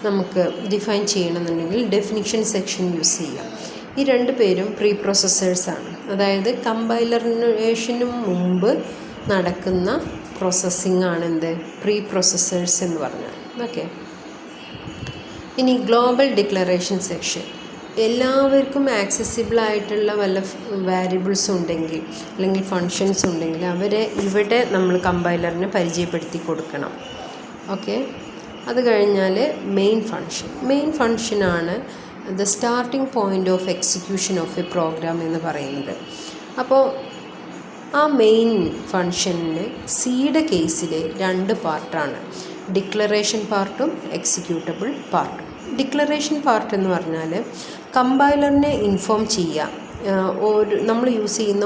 നമുക്ക് ഡിഫൈൻ ചെയ്യണമെന്നുണ്ടെങ്കിൽ ഡെഫിനിഷൻ സെക്ഷൻ യൂസ് ചെയ്യാം. ഈ രണ്ട് പേരും പ്രീ പ്രോസസ്സേഴ്സാണ്, അതായത് കമ്പൈലറിനേഷന് മുമ്പ് നടക്കുന്ന പ്രോസസ്സിംഗ് ആണ് എന്ത്, പ്രീ പ്രോസസ്സേഴ്സ് എന്ന് പറഞ്ഞാൽ. ഓക്കെ. ഇനി ഗ്ലോബൽ ഡിക്ലറേഷൻ സെക്ഷൻ, എല്ലാവർക്കും ആക്സസിബിൾ ആയിട്ടുള്ള വല്ല വാരിയബിൾസ് ഉണ്ടെങ്കിൽ അല്ലെങ്കിൽ ഫങ്ഷൻസ് ഉണ്ടെങ്കിൽ അവരെ ഇവിടെ നമ്മൾ കമ്പൈലറിന് പരിചയപ്പെടുത്തി കൊടുക്കണം. ഓക്കെ. അത് കഴിഞ്ഞാൽ മെയിൻ ഫങ്ഷനാണ് the starting point of execution of a program എന്ന് പറയുന്നത്. അപ്പോൾ ആ മെയിൻ ഫങ്ഷനിൽ സിയുടെ കേസിൽ രണ്ട് പാർട്ടാണ്, ഡിക്ലറേഷൻ പാർട്ടും എക്സിക്യൂട്ടബിൾ പാർട്ടും. ഡിക്ലറേഷൻ പാർട്ട് എന്ന് പറഞ്ഞാൽ കമ്പൈലറിനെ ഇൻഫോം ചെയ്യുക നമ്മൾ യൂസ് ചെയ്യുന്ന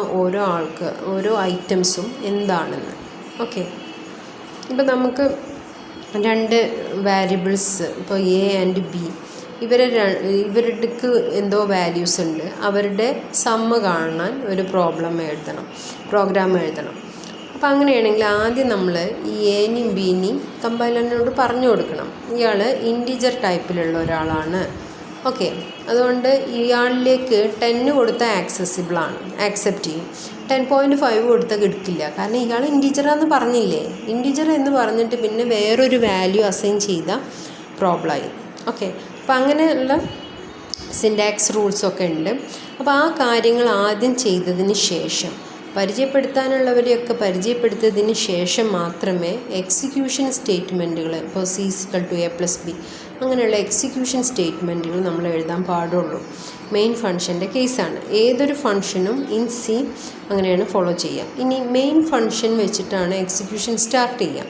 ഓരോ ഐറ്റംസും എന്താണെന്ന്. ഓക്കെ. ഇപ്പോൾ നമുക്ക് രണ്ട് വാരിയബിൾസ്, ഇപ്പോൾ എ ആൻഡ് ബി, ഇവർക്ക് എന്തോ വാല്യൂസ് ഉണ്ട്, അവരുടെ സമ്മ് കാണാൻ ഒരു പ്രോഗ്രാം എഴുതണം. അപ്പോൾ അങ്ങനെയാണെങ്കിൽ ആദ്യം നമ്മൾ ഈ എനെയും ബിനെയും കമ്പൈലറിനോട് പറഞ്ഞു കൊടുക്കണം, ഇയാൾ ഇൻറ്റിജർ ടൈപ്പിലുള്ള ഒരാളാണ്. ഓക്കെ. അതുകൊണ്ട് ഇയാളിലേക്ക് 10 കൊടുത്താൽ ആക്സെപ്റ്റ് ചെയ്യും, 10.5 കൊടുത്താൽ എടുക്കില്ല, കാരണം ഇയാൾ ഇൻറ്റിജറാന്ന് പറഞ്ഞില്ലേ. ഇൻറ്റിജർ എന്ന് പറഞ്ഞിട്ട് പിന്നെ വേറൊരു വാല്യൂ അസൈൻ ചെയ്താൽ പ്രോബ്ലമായി. ഓക്കെ. അപ്പോൾ അങ്ങനെയുള്ള സിൻറ്റാക്സ് റൂൾസൊക്കെ ഉണ്ട്. അപ്പോൾ ആ കാര്യങ്ങൾ ആദ്യം ചെയ്തതിന് ശേഷം, പരിചയപ്പെടുത്താനുള്ളവരെയൊക്കെ പരിചയപ്പെടുത്തിയതിന് ശേഷം മാത്രമേ എക്സിക്യൂഷൻ സ്റ്റേറ്റ്മെൻറ്റുകൾ, ഇപ്പോൾ C=A+B അങ്ങനെയുള്ള എക്സിക്യൂഷൻ സ്റ്റേറ്റ്മെൻറ്റുകൾ നമ്മൾ എഴുതാൻ പാടുള്ളൂ. മെയിൻ ഫങ്ഷൻ്റെ കേസാണ്. ഏതൊരു ഫങ്ഷനും ഇൻ C അങ്ങനെയാണ് ഫോളോ ചെയ്യുക. ഇനി മെയിൻ ഫങ്ഷൻ വെച്ചിട്ടാണ് എക്സിക്യൂഷൻ സ്റ്റാർട്ട് ചെയ്യുക.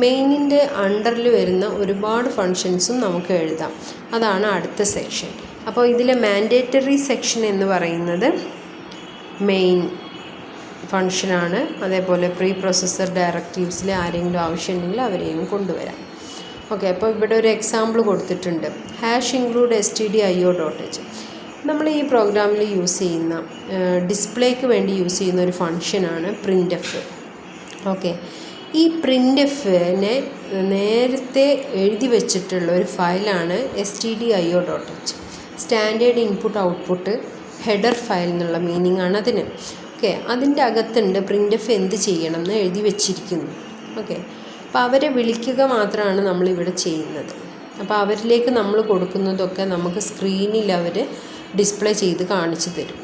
മെയിനിൻ്റെ അണ്ടറിൽ വരുന്ന ഒരുപാട് ഫങ്ഷൻസും നമുക്ക് എഴുതാം, അതാണ് അടുത്ത സെക്ഷൻ. അപ്പോൾ ഇതിലെ മാൻഡേറ്ററി സെക്ഷൻ എന്ന് പറയുന്നത് മെയിൻ ഫങ്ഷനാണ്. അതേപോലെ പ്രീ പ്രോസസ്സർ ഡയറക്റ്റീവ്സിൽ ആരെങ്കിലും ആവശ്യമുണ്ടെങ്കിൽ അവരെയും കൊണ്ടുവരാം. ഓക്കെ. അപ്പോൾ ഇവിടെ ഒരു എക്സാമ്പിൾ കൊടുത്തിട്ടുണ്ട്, #include stdio.h. നമ്മൾ ഈ പ്രോഗ്രാമിൽ യൂസ് ചെയ്യുന്ന ഡിസ്പ്ലേക്ക് വേണ്ടി യൂസ് ചെയ്യുന്ന ഒരു ഫങ്ഷനാണ് printf. ഓക്കെ. ഈ printfനെ നേരത്തെ എഴുതി വെച്ചിട്ടുള്ള ഒരു ഫയലാണ് stdio.h. Standard input output header file എന്നുള്ള മീനിങ് ആണ് അതിന്. ഓക്കെ. അതിൻ്റെ അകത്തുണ്ട് printf എന്ത് ചെയ്യണം എന്ന് എഴുതി വെച്ചിരിക്കുന്നു. ഓക്കെ. അപ്പോൾ അവരെ വിളിക്കുക മാത്രമാണ് നമ്മളിവിടെ ചെയ്യുന്നത്. അപ്പോൾ അവരിലേക്ക് നമ്മൾ കൊടുക്കുന്നതൊക്കെ നമുക്ക് സ്ക്രീനിൽ അവർ ഡിസ്പ്ലേ ചെയ്ത് കാണിച്ചു തരും.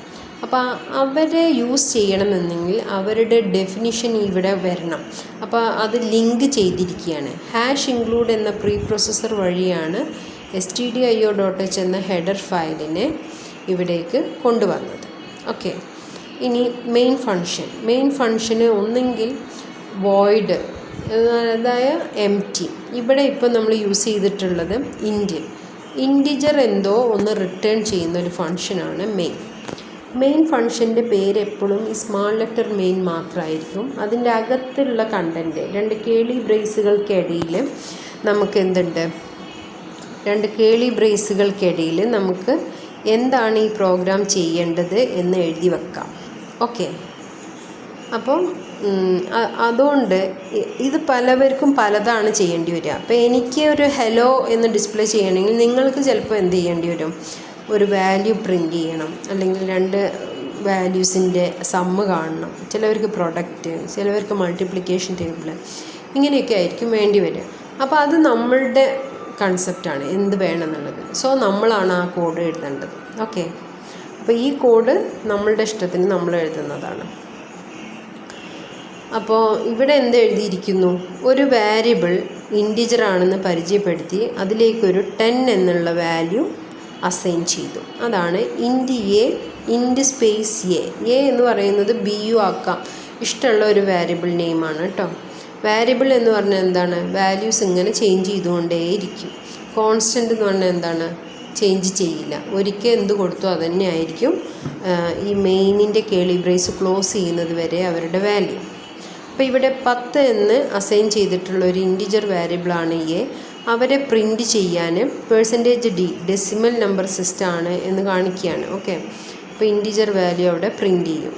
അപ്പോൾ അവരെ യൂസ് ചെയ്യണമെന്നെങ്കിൽ അവരുടെ ഡെഫിനിഷൻ ഇവിടെ വരണം. അപ്പോൾ അത് ലിങ്ക് ചെയ്തിരിക്കുകയാണ്. #include എന്ന പ്രീ പ്രോസസ്സർ വഴിയാണ് stdio.h എന്ന ഹെഡർ ഫയലിനെ ഇവിടേക്ക് കൊണ്ടുവന്നത്. ഓക്കെ. ഇനി മെയിൻ ഫങ്ഷന് ഒന്നെങ്കിൽ വോയിഡ് അതായത് empty. ഇവിടെ ഇപ്പോൾ നമ്മൾ യൂസ് ചെയ്തിട്ടുള്ളത് ഇൻറ്റിജർ എന്തോ ഒന്ന് റിട്ടേൺ ചെയ്യുന്ന ഒരു ഫങ്ഷനാണ് മെയിൻ ഫങ്ഷൻ്റെ പേര് എപ്പോഴും ഈ സ്മാൾ ലെറ്റർ മെയിൻ മാത്രമായിരിക്കും. അതിൻ്റെ അകത്തുള്ള കണ്ടൻറ്റ് 2 കേളി ബ്രേസുകൾക്കിടയിൽ നമുക്ക് എന്തുണ്ട്, 2 കേളി ബ്രേസുകൾക്കിടയിൽ നമുക്ക് എന്താണ് ഈ പ്രോഗ്രാം ചെയ്യേണ്ടത് എന്ന് എഴുതി വെക്കാം. ഓക്കെ. അപ്പം അതുകൊണ്ട് ഇത് പലവർക്കും പലതാണ് ചെയ്യേണ്ടി വരിക. അപ്പോൾ എനിക്ക് ഒരു ഹലോ എന്ന് ഡിസ്പ്ലേ ചെയ്യണമെങ്കിൽ നിങ്ങൾക്ക് ചിലപ്പോൾ എന്ത് ചെയ്യേണ്ടി വരും, ഒരു വാല്യൂ പ്രിൻ്റ് ചെയ്യണം, അല്ലെങ്കിൽ 2 വാല്യൂസിൻ്റെ സമ്മ് കാണണം, ചിലവർക്ക് പ്രൊഡക്റ്റ്, ചിലവർക്ക് മൾട്ടിപ്ലിക്കേഷൻ ടേബിൾ, ഇങ്ങനെയൊക്കെ ആയിരിക്കും വേണ്ടി വരിക. അപ്പോൾ അത് നമ്മളുടെ കൺസെപ്റ്റാണ് എന്ത് വേണമെന്നുള്ളത്. സോ നമ്മളാണ് ആ കോഡ് എഴുതേണ്ടത്. ഓക്കെ. അപ്പോൾ ഈ കോഡ് നമ്മളുടെ ഇഷ്ടത്തിന് നമ്മൾ എഴുതുന്നതാണ്. അപ്പോൾ ഇവിടെ എന്ത് എഴുതിയിരിക്കുന്നു, ഒരു വേരിയബിൾ ഇൻറ്റിജർ ആണെന്ന് പരിചയപ്പെടുത്തി അതിലേക്കൊരു 10 എന്നുള്ള വാല്യൂ അസൈൻ ചെയ്തു. അതാണ് ഇൻറ്റ് സ്പേസ് എ എന്ന് പറയുന്നത് BU ആക്കാം, ഇഷ്ടമുള്ള ഒരു വേരിയബിൾ നെയിമാണ് കേട്ടോ. വേരിയബിൾ എന്ന് പറഞ്ഞാൽ എന്താണ്, വാല്യൂസ് ഇങ്ങനെ ചേഞ്ച് ചെയ്തുകൊണ്ടേയിരിക്കും. കോൺസ്റ്റൻ്റ് എന്ന് പറഞ്ഞാൽ എന്താണ്, ചേഞ്ച് ചെയ്യില്ല. ഒരിക്കൽ എന്ത് കൊടുത്തോ അതുതന്നെ ആയിരിക്കും ഈ മെയിനിൻ്റെ കേളി ബ്രേസ് ക്ലോസ് ചെയ്യുന്നത് വരെ അവരുടെ വാല്യൂ. അപ്പോൾ ഇവിടെ 10 എന്ന് അസൈൻ ചെയ്തിട്ടുള്ള ഒരു ഇൻറ്റിജർ വേരിയബിളാണ് അവരെ പ്രിൻ്റ് ചെയ്യാൻ %d ഡെസിമൽ നമ്പർ സിസ്റ്റം ആണ് എന്ന് കാണിക്കുകയാണ്. ഓക്കെ. അപ്പോൾ ഇൻറ്റിജർ വാല്യൂ അവിടെ പ്രിൻ്റ് ചെയ്യും.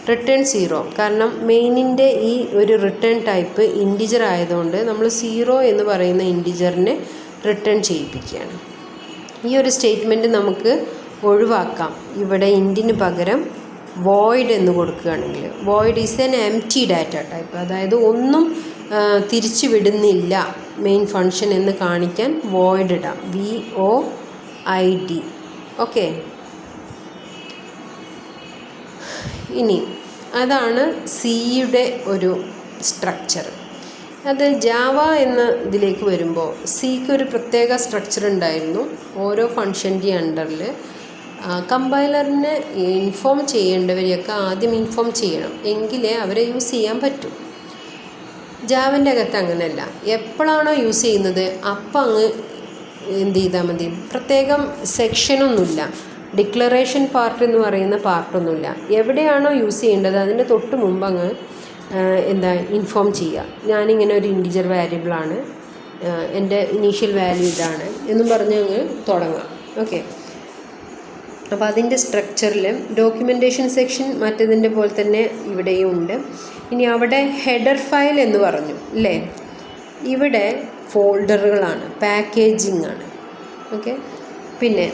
റിട്ടേൺ 0, കാരണം മെയിനിൻ്റെ ഈ ഒരു റിട്ടേൺ ടൈപ്പ് ഇൻറ്റിജർ ആയതുകൊണ്ട് നമ്മൾ 0 എന്ന് പറയുന്ന ഇൻറ്റിജറിനെ റിട്ടേൺ ചെയ്യിപ്പിക്കുകയാണ്. ഈ ഒരു സ്റ്റേറ്റ്മെൻറ്റ് നമുക്ക് ഒഴിവാക്കാം. ഇവിടെ ഇൻറ്റിന് പകരം വോയിഡ് എന്ന് കൊടുക്കുകയാണെങ്കിൽ, void is N empty data type, അതായത് ഒന്നും തിരിച്ചു വിടുന്നില്ല മെയിൻ ഫങ്ഷൻ എന്ന് കാണിക്കാൻ വോയിഡ് ഇടാം, VOID. ഓക്കെ. ഇനി അതാണ് സിയുടെ ഒരു സ്ട്രക്ചർ. അത് ജാവ എന്ന ഇതിലേക്ക് വരുമ്പോൾ സിക്ക് ഒരു പ്രത്യേക സ്ട്രക്ചർ ഉണ്ടായിരുന്നു. ഓരോ ഫങ്ഷൻ്റെ അണ്ടറിൽ കമ്പൈലറിനെ ഇൻഫോം ചെയ്യേണ്ടവരെയൊക്കെ ആദ്യം ഇൻഫോം ചെയ്യണം, എങ്കിലേ അവരെ യൂസ് ചെയ്യാൻ പറ്റും. ജാവൻ്റെ അകത്ത് അങ്ങനെയല്ല, എപ്പോഴാണോ യൂസ് ചെയ്യുന്നത് അപ്പം അങ്ങ് എന്ത് ചെയ്താൽ മതി. പ്രത്യേകം സെക്ഷനൊന്നുമില്ല, ഡിക്ലറേഷൻ പാർട്ട് എന്ന് പറയുന്ന പാർട്ടൊന്നുമില്ല. എവിടെയാണോ യൂസ് ചെയ്യേണ്ടത് അതിൻ്റെ തൊട്ട് മുമ്പ് അങ്ങ് ഇൻഫോം ചെയ്യുക. ഞാനിങ്ങനെ ഒരു ഇൻറ്റിജർ വേരിയബിളാണ്, എൻ്റെ ഇനീഷ്യൽ വാല്യൂ ഇതാണ് എന്നും പറഞ്ഞ് അങ്ങ് തുടങ്ങാം. ഓക്കെ. അപ്പോൾ അതിൻ്റെ സ്ട്രക്ചറിൽ ഡോക്യുമെൻറ്റേഷൻ സെക്ഷൻ മറ്റതിൻ്റെ പോലെ തന്നെ ഇവിടെയും ഉണ്ട്. ഇനി അവിടെ ഹെഡർ ഫയൽ എന്ന് പറഞ്ഞു അല്ലേ, ഇവിടെ ഫോൾഡറുകളാണ്, പാക്കേജിംഗ് ആണ്. ഓക്കെ. പിന്നെ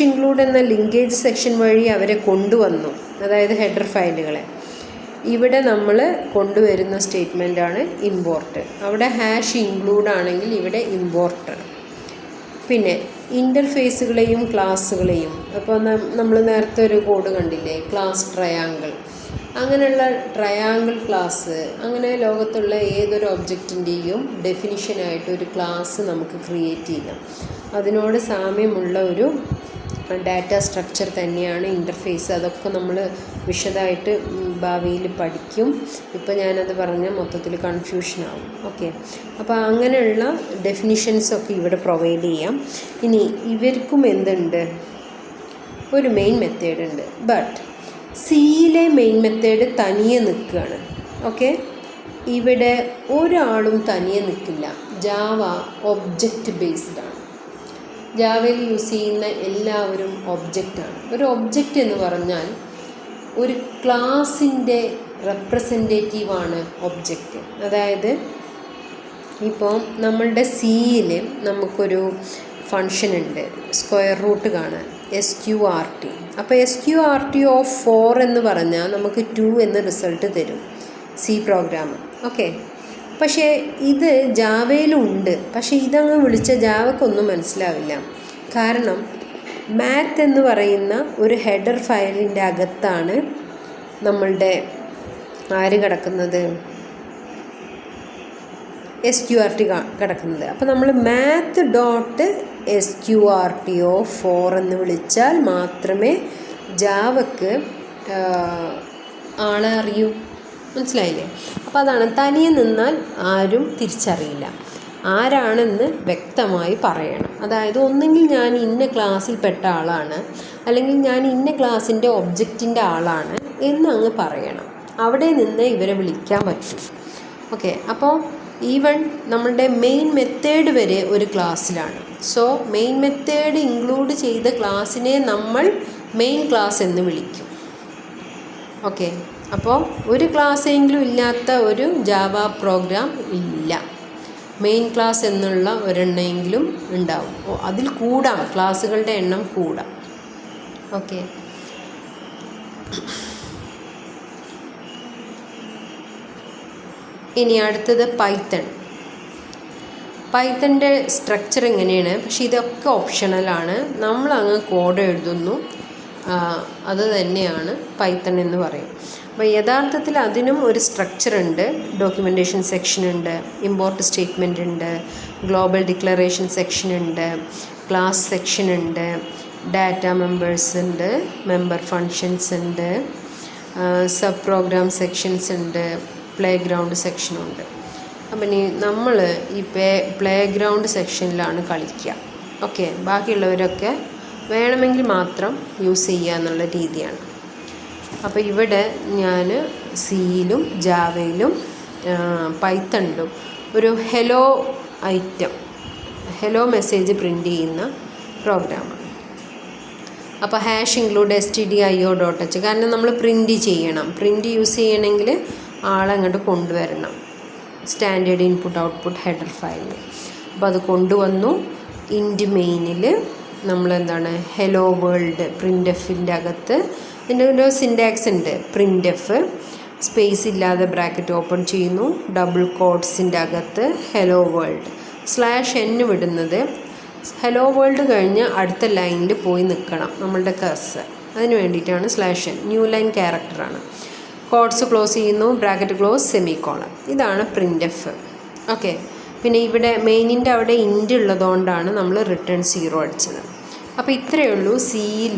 #include എന്ന ലിങ്കേജ് സെക്ഷൻ വഴി അവരെ കൊണ്ടുവന്നു, അതായത് ഹെഡർ ഫയലുകളെ. ഇവിടെ നമ്മൾ കൊണ്ടുവരുന്ന സ്റ്റേറ്റ്മെൻറ്റാണ് ഇമ്പോർട്ട്. അവിടെ #include ആണെങ്കിൽ ഇവിടെ ഇമ്പോർട്ടർ. പിന്നെ ഇൻ്റർഫേസുകളെയും ക്ലാസ്സുകളെയും, അപ്പോൾ നമ്മൾ നേരത്തെ ഒരു കോഡ് കണ്ടില്ലേ, ക്ലാസ് ട്രയാങ്കിൾ, അങ്ങനെയുള്ള ട്രയാങ്കിൾ ക്ലാസ്, അങ്ങനെ ലോകത്തുള്ള ഏതൊരു ഒബ്ജക്റ്റിൻ്റെയും ഡെഫിനിഷനായിട്ട് ഒരു ക്ലാസ് നമുക്ക് ക്രിയേറ്റ് ചെയ്യാം. അതിനോട് സാമ്യമുള്ള ഒരു ഡാറ്റ സ്ട്രക്ചർ തന്നെയാണ് ഇൻ്റർഫേസ്. അതൊക്കെ നമ്മൾ വിശദമായിട്ട് ഭാവിയിൽ പഠിക്കും. ഇപ്പോൾ ഞാനത് പറഞ്ഞാൽ മൊത്തത്തിൽ കൺഫ്യൂഷനാവും. ഓക്കെ. അപ്പോൾ അങ്ങനെയുള്ള ഡെഫിനിഷൻസൊക്കെ ഇവിടെ പ്രൊവൈഡ് ചെയ്യാം. ഇനി ഇവർക്കും എന്തുണ്ട്, ഒരു മെയിൻ മെത്തേഡ് ഉണ്ട്. ബട്ട് സിയിലെ മെയിൻ മെത്തേഡ് തനിയെ നിൽക്കുകയാണ്. ഓക്കെ. ഇവിടെ ഒരാളും തനിയെ നിൽക്കില്ല. ജാവ ഒബ്ജക്റ്റ് ബേസ്ഡ് ആണ്. ജാവയിൽ യൂസ് ചെയ്യുന്ന എല്ലാവരും ഒബ്ജക്റ്റാണ്. ഒരു ഒബ്ജക്റ്റ് എന്ന് പറഞ്ഞാൽ ഒരു ക്ലാസിൻ്റെ റെപ്രസെൻറ്റേറ്റീവാണ് ഒബ്ജക്റ്റ്. അതായത് ഇപ്പോൾ നമ്മളുടെ സിയിൽ നമുക്കൊരു ഫങ്ഷൻ ഉണ്ട്, സ്ക്വയർ റൂട്ട് കാണാൻ, SQRT. അപ്പോൾ SQRT of 4 എന്ന് പറഞ്ഞാൽ നമുക്ക് 2 എന്ന റിസൾട്ട് തരും സി പ്രോഗ്രാം. ഓക്കെ. പക്ഷേ ഇത് ജാവയിലും ഉണ്ട്. പക്ഷേ ഇതങ്ങ് വിളിച്ച ജാവക്കൊന്നും മനസ്സിലാവില്ല. കാരണം മാത്ത് എന്ന് പറയുന്ന ഒരു ഹെഡർ ഫയലിൻ്റെ അകത്താണ് നമ്മളുടെ ആര് കിടക്കുന്നത്, SQRT കിടക്കുന്നത്. അപ്പോൾ നമ്മൾ math.sqrt4 എന്ന് വിളിച്ചാൽ മാത്രമേ ജാവക്ക് ആളെ അറിയൂ. മനസ്സിലായില്ലേ? അപ്പോൾ അതാണ്, തനിയെ നിന്നാൽ ആരും തിരിച്ചറിയില്ല. ആരാണെന്ന് വ്യക്തമായി പറയണം. അതായത് ഒന്നെങ്കിൽ ഞാൻ ഇന്ന ക്ലാസ്സിൽപ്പെട്ട ആളാണ്, അല്ലെങ്കിൽ ഞാൻ ഇന്ന ക്ലാസ്സിൻ്റെ ഒബ്ജക്റ്റിൻ്റെ ആളാണ് എന്നങ്ങ് പറയണം. അവിടെ നിന്ന് ഇവരെ വിളിക്കാൻ പറ്റും. ഓക്കെ. അപ്പോൾ ഈവൻ നമ്മളുടെ മെയിൻ മെത്തേഡ് വരെ ഒരു ക്ലാസ്സിലാണ്. സോ മെയിൻ മെത്തേഡ് ഇൻക്ലൂഡ് ചെയ്ത ക്ലാസ്സിനെ നമ്മൾ മെയിൻ ക്ലാസ് എന്ന് വിളിക്കും. ഓക്കെ. അപ്പോൾ ഒരു ക്ലാസ്സെങ്കിലും ഇല്ലാത്ത ഒരു ജാവ പ്രോഗ്രാം ഇല്ല. മെയിൻ ക്ലാസ് എന്നുള്ള ഒരെണ്ണമെങ്കിലും ഉണ്ടാവും. അതിൽ കൂടാം, ക്ലാസ്സുകളുടെ എണ്ണം കൂടാം. ഓക്കെ. ഇനി അടുത്തത് പൈത്തണിൻ്റെ സ്ട്രക്ചർ ഇങ്ങനെയാണ്. പക്ഷേ ഇതൊക്കെ ഓപ്ഷണലാണ്. നമ്മളങ്ങ് കോഡ് എഴുതുന്നു, അത് തന്നെയാണ് പൈത്തൺ എന്ന് പറയും. അപ്പോൾ യഥാർത്ഥത്തിൽ അതിനും ഒരു സ്ട്രക്ചർ ഉണ്ട്. ഡോക്യുമെൻറ്റേഷൻ സെക്ഷൻ ഉണ്ട്, ഇമ്പോർട്ട് സ്റ്റേറ്റ്മെൻ്റ് ഉണ്ട്, ഗ്ലോബൽ ഡിക്ലറേഷൻ സെക്ഷൻ ഉണ്ട്, ക്ലാസ് സെക്ഷൻ ഉണ്ട്, ഡാറ്റ മെമ്പേഴ്സ് ഉണ്ട്, മെമ്പർ ഫങ്ഷൻസ് ഉണ്ട്, സബ് പ്രോഗ്രാം സെക്ഷൻസ് ഉണ്ട്, പ്ലേ ഗ്രൗണ്ട് സെക്ഷനുണ്ട്. അപ്പം ഇനി നമ്മൾ ഈ പ്ലേ ഗ്രൗണ്ട് സെക്ഷനിലാണ് കളിക്കുക. ഓക്കെ. ബാക്കിയുള്ളവരൊക്കെ വേണമെങ്കിൽ മാത്രം യൂസ് ചെയ്യുക എന്നുള്ള രീതിയാണ്. അപ്പോൾ ഇവിടെ ഞാൻ സിയിലും ജാവയിലും പൈത്തണിലും ഒരു ഹെലോ മെസ്സേജ് പ്രിൻ്റ് ചെയ്യുന്ന പ്രോഗ്രാമാണ്. അപ്പോൾ #include_stdio.h, കാരണം നമ്മൾ പ്രിൻ്റ് ചെയ്യണം. പ്രിൻ്റ് യൂസ് ചെയ്യണമെങ്കിൽ ആളങ്ങോട്ട് കൊണ്ടുവരണം സ്റ്റാൻഡേർഡ് ഇൻപുട്ട് ഔട്ട്പുട്ട് ഹെഡർ ഫയലിൽ. അപ്പോൾ അത് കൊണ്ടുവന്നു. ഇൻറ്റ് മെയിനിൽ നമ്മളെന്താണ് ഹെലോ വേൾഡ് പ്രിൻ്റ്-എഫിൻ്റെ അകത്ത് ഇതിൻ്റെ ഒരു സിൻറ്റാക്സ് ഉണ്ട്. പ്രിൻ്റ്-എഫ് സ്പേസ് ഇല്ലാതെ ബ്രാക്കറ്റ് ഓപ്പൺ ചെയ്യുന്നു, ഡബിൾ കോട്ട്സിൻ്റെ അകത്ത് ഹെലോ വേൾഡ് /n വിടുന്നത് ഹെലോ വേൾഡ് കഴിഞ്ഞ് അടുത്ത ലൈനിൽ പോയി നിൽക്കണം നമ്മളുടെ കർസർ. അതിന് വേണ്ടിയിട്ടാണ് /n. ന്യൂ ലൈൻ ക്യാരക്ടറാണ്. കോട്ട്സ് ക്ലോസ് ചെയ്യുന്നു, ബ്രാക്കറ്റ് ക്ലോസ്, സെമിക്കോളൻ. ഇതാണ് പ്രിൻ്റ്-എഫ്. ഓക്കെ. പിന്നെ ഇവിടെ മെയിനിൻ്റെ അവിടെ ഇൻറ്റ് ഉള്ളതുകൊണ്ടാണ് നമ്മൾ റിട്ടേൺ 0 അടിച്ചത്. അപ്പോൾ ഇത്രയേ ഉള്ളൂ സിയിൽ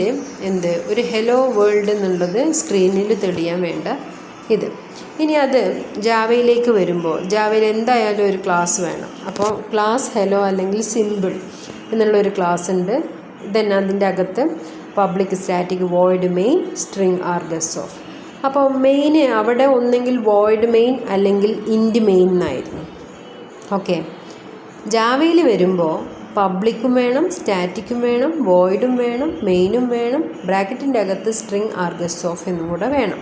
ഒരു ഹെലോ വേൾഡ് എന്നുള്ളത് സ്ക്രീനിൽ തെളിയാൻ വേണ്ട ഇത്. ഇനി അത് ജാവയിലേക്ക് വരുമ്പോൾ ജാവയിൽ എന്തായാലും ഒരു ക്ലാസ് വേണം. അപ്പോൾ ക്ലാസ് ഹെലോ അല്ലെങ്കിൽ സിമ്പിൾ എന്നുള്ളൊരു ക്ലാസ് ഉണ്ട്. ദെൻ അതിൻ്റെ അകത്ത് public static void main string argsof. അപ്പോൾ മെയിൻ അവിടെ ഒന്നെങ്കിൽ വോയിഡ് മെയിൻ അല്ലെങ്കിൽ ഇൻറ്റ് മെയിൻ എന്നായിരുന്നു. ഓക്കെ. ജാവയിൽ വരുമ്പോൾ പബ്ലിക്കും വേണം, സ്റ്റാറ്റിക്കും വേണം, വോയിഡും വേണം, മെയിനും വേണം, ബ്രാക്കറ്റിൻ്റെ അകത്ത് സ്ട്രിങ് argsof എന്നും കൂടെ വേണം.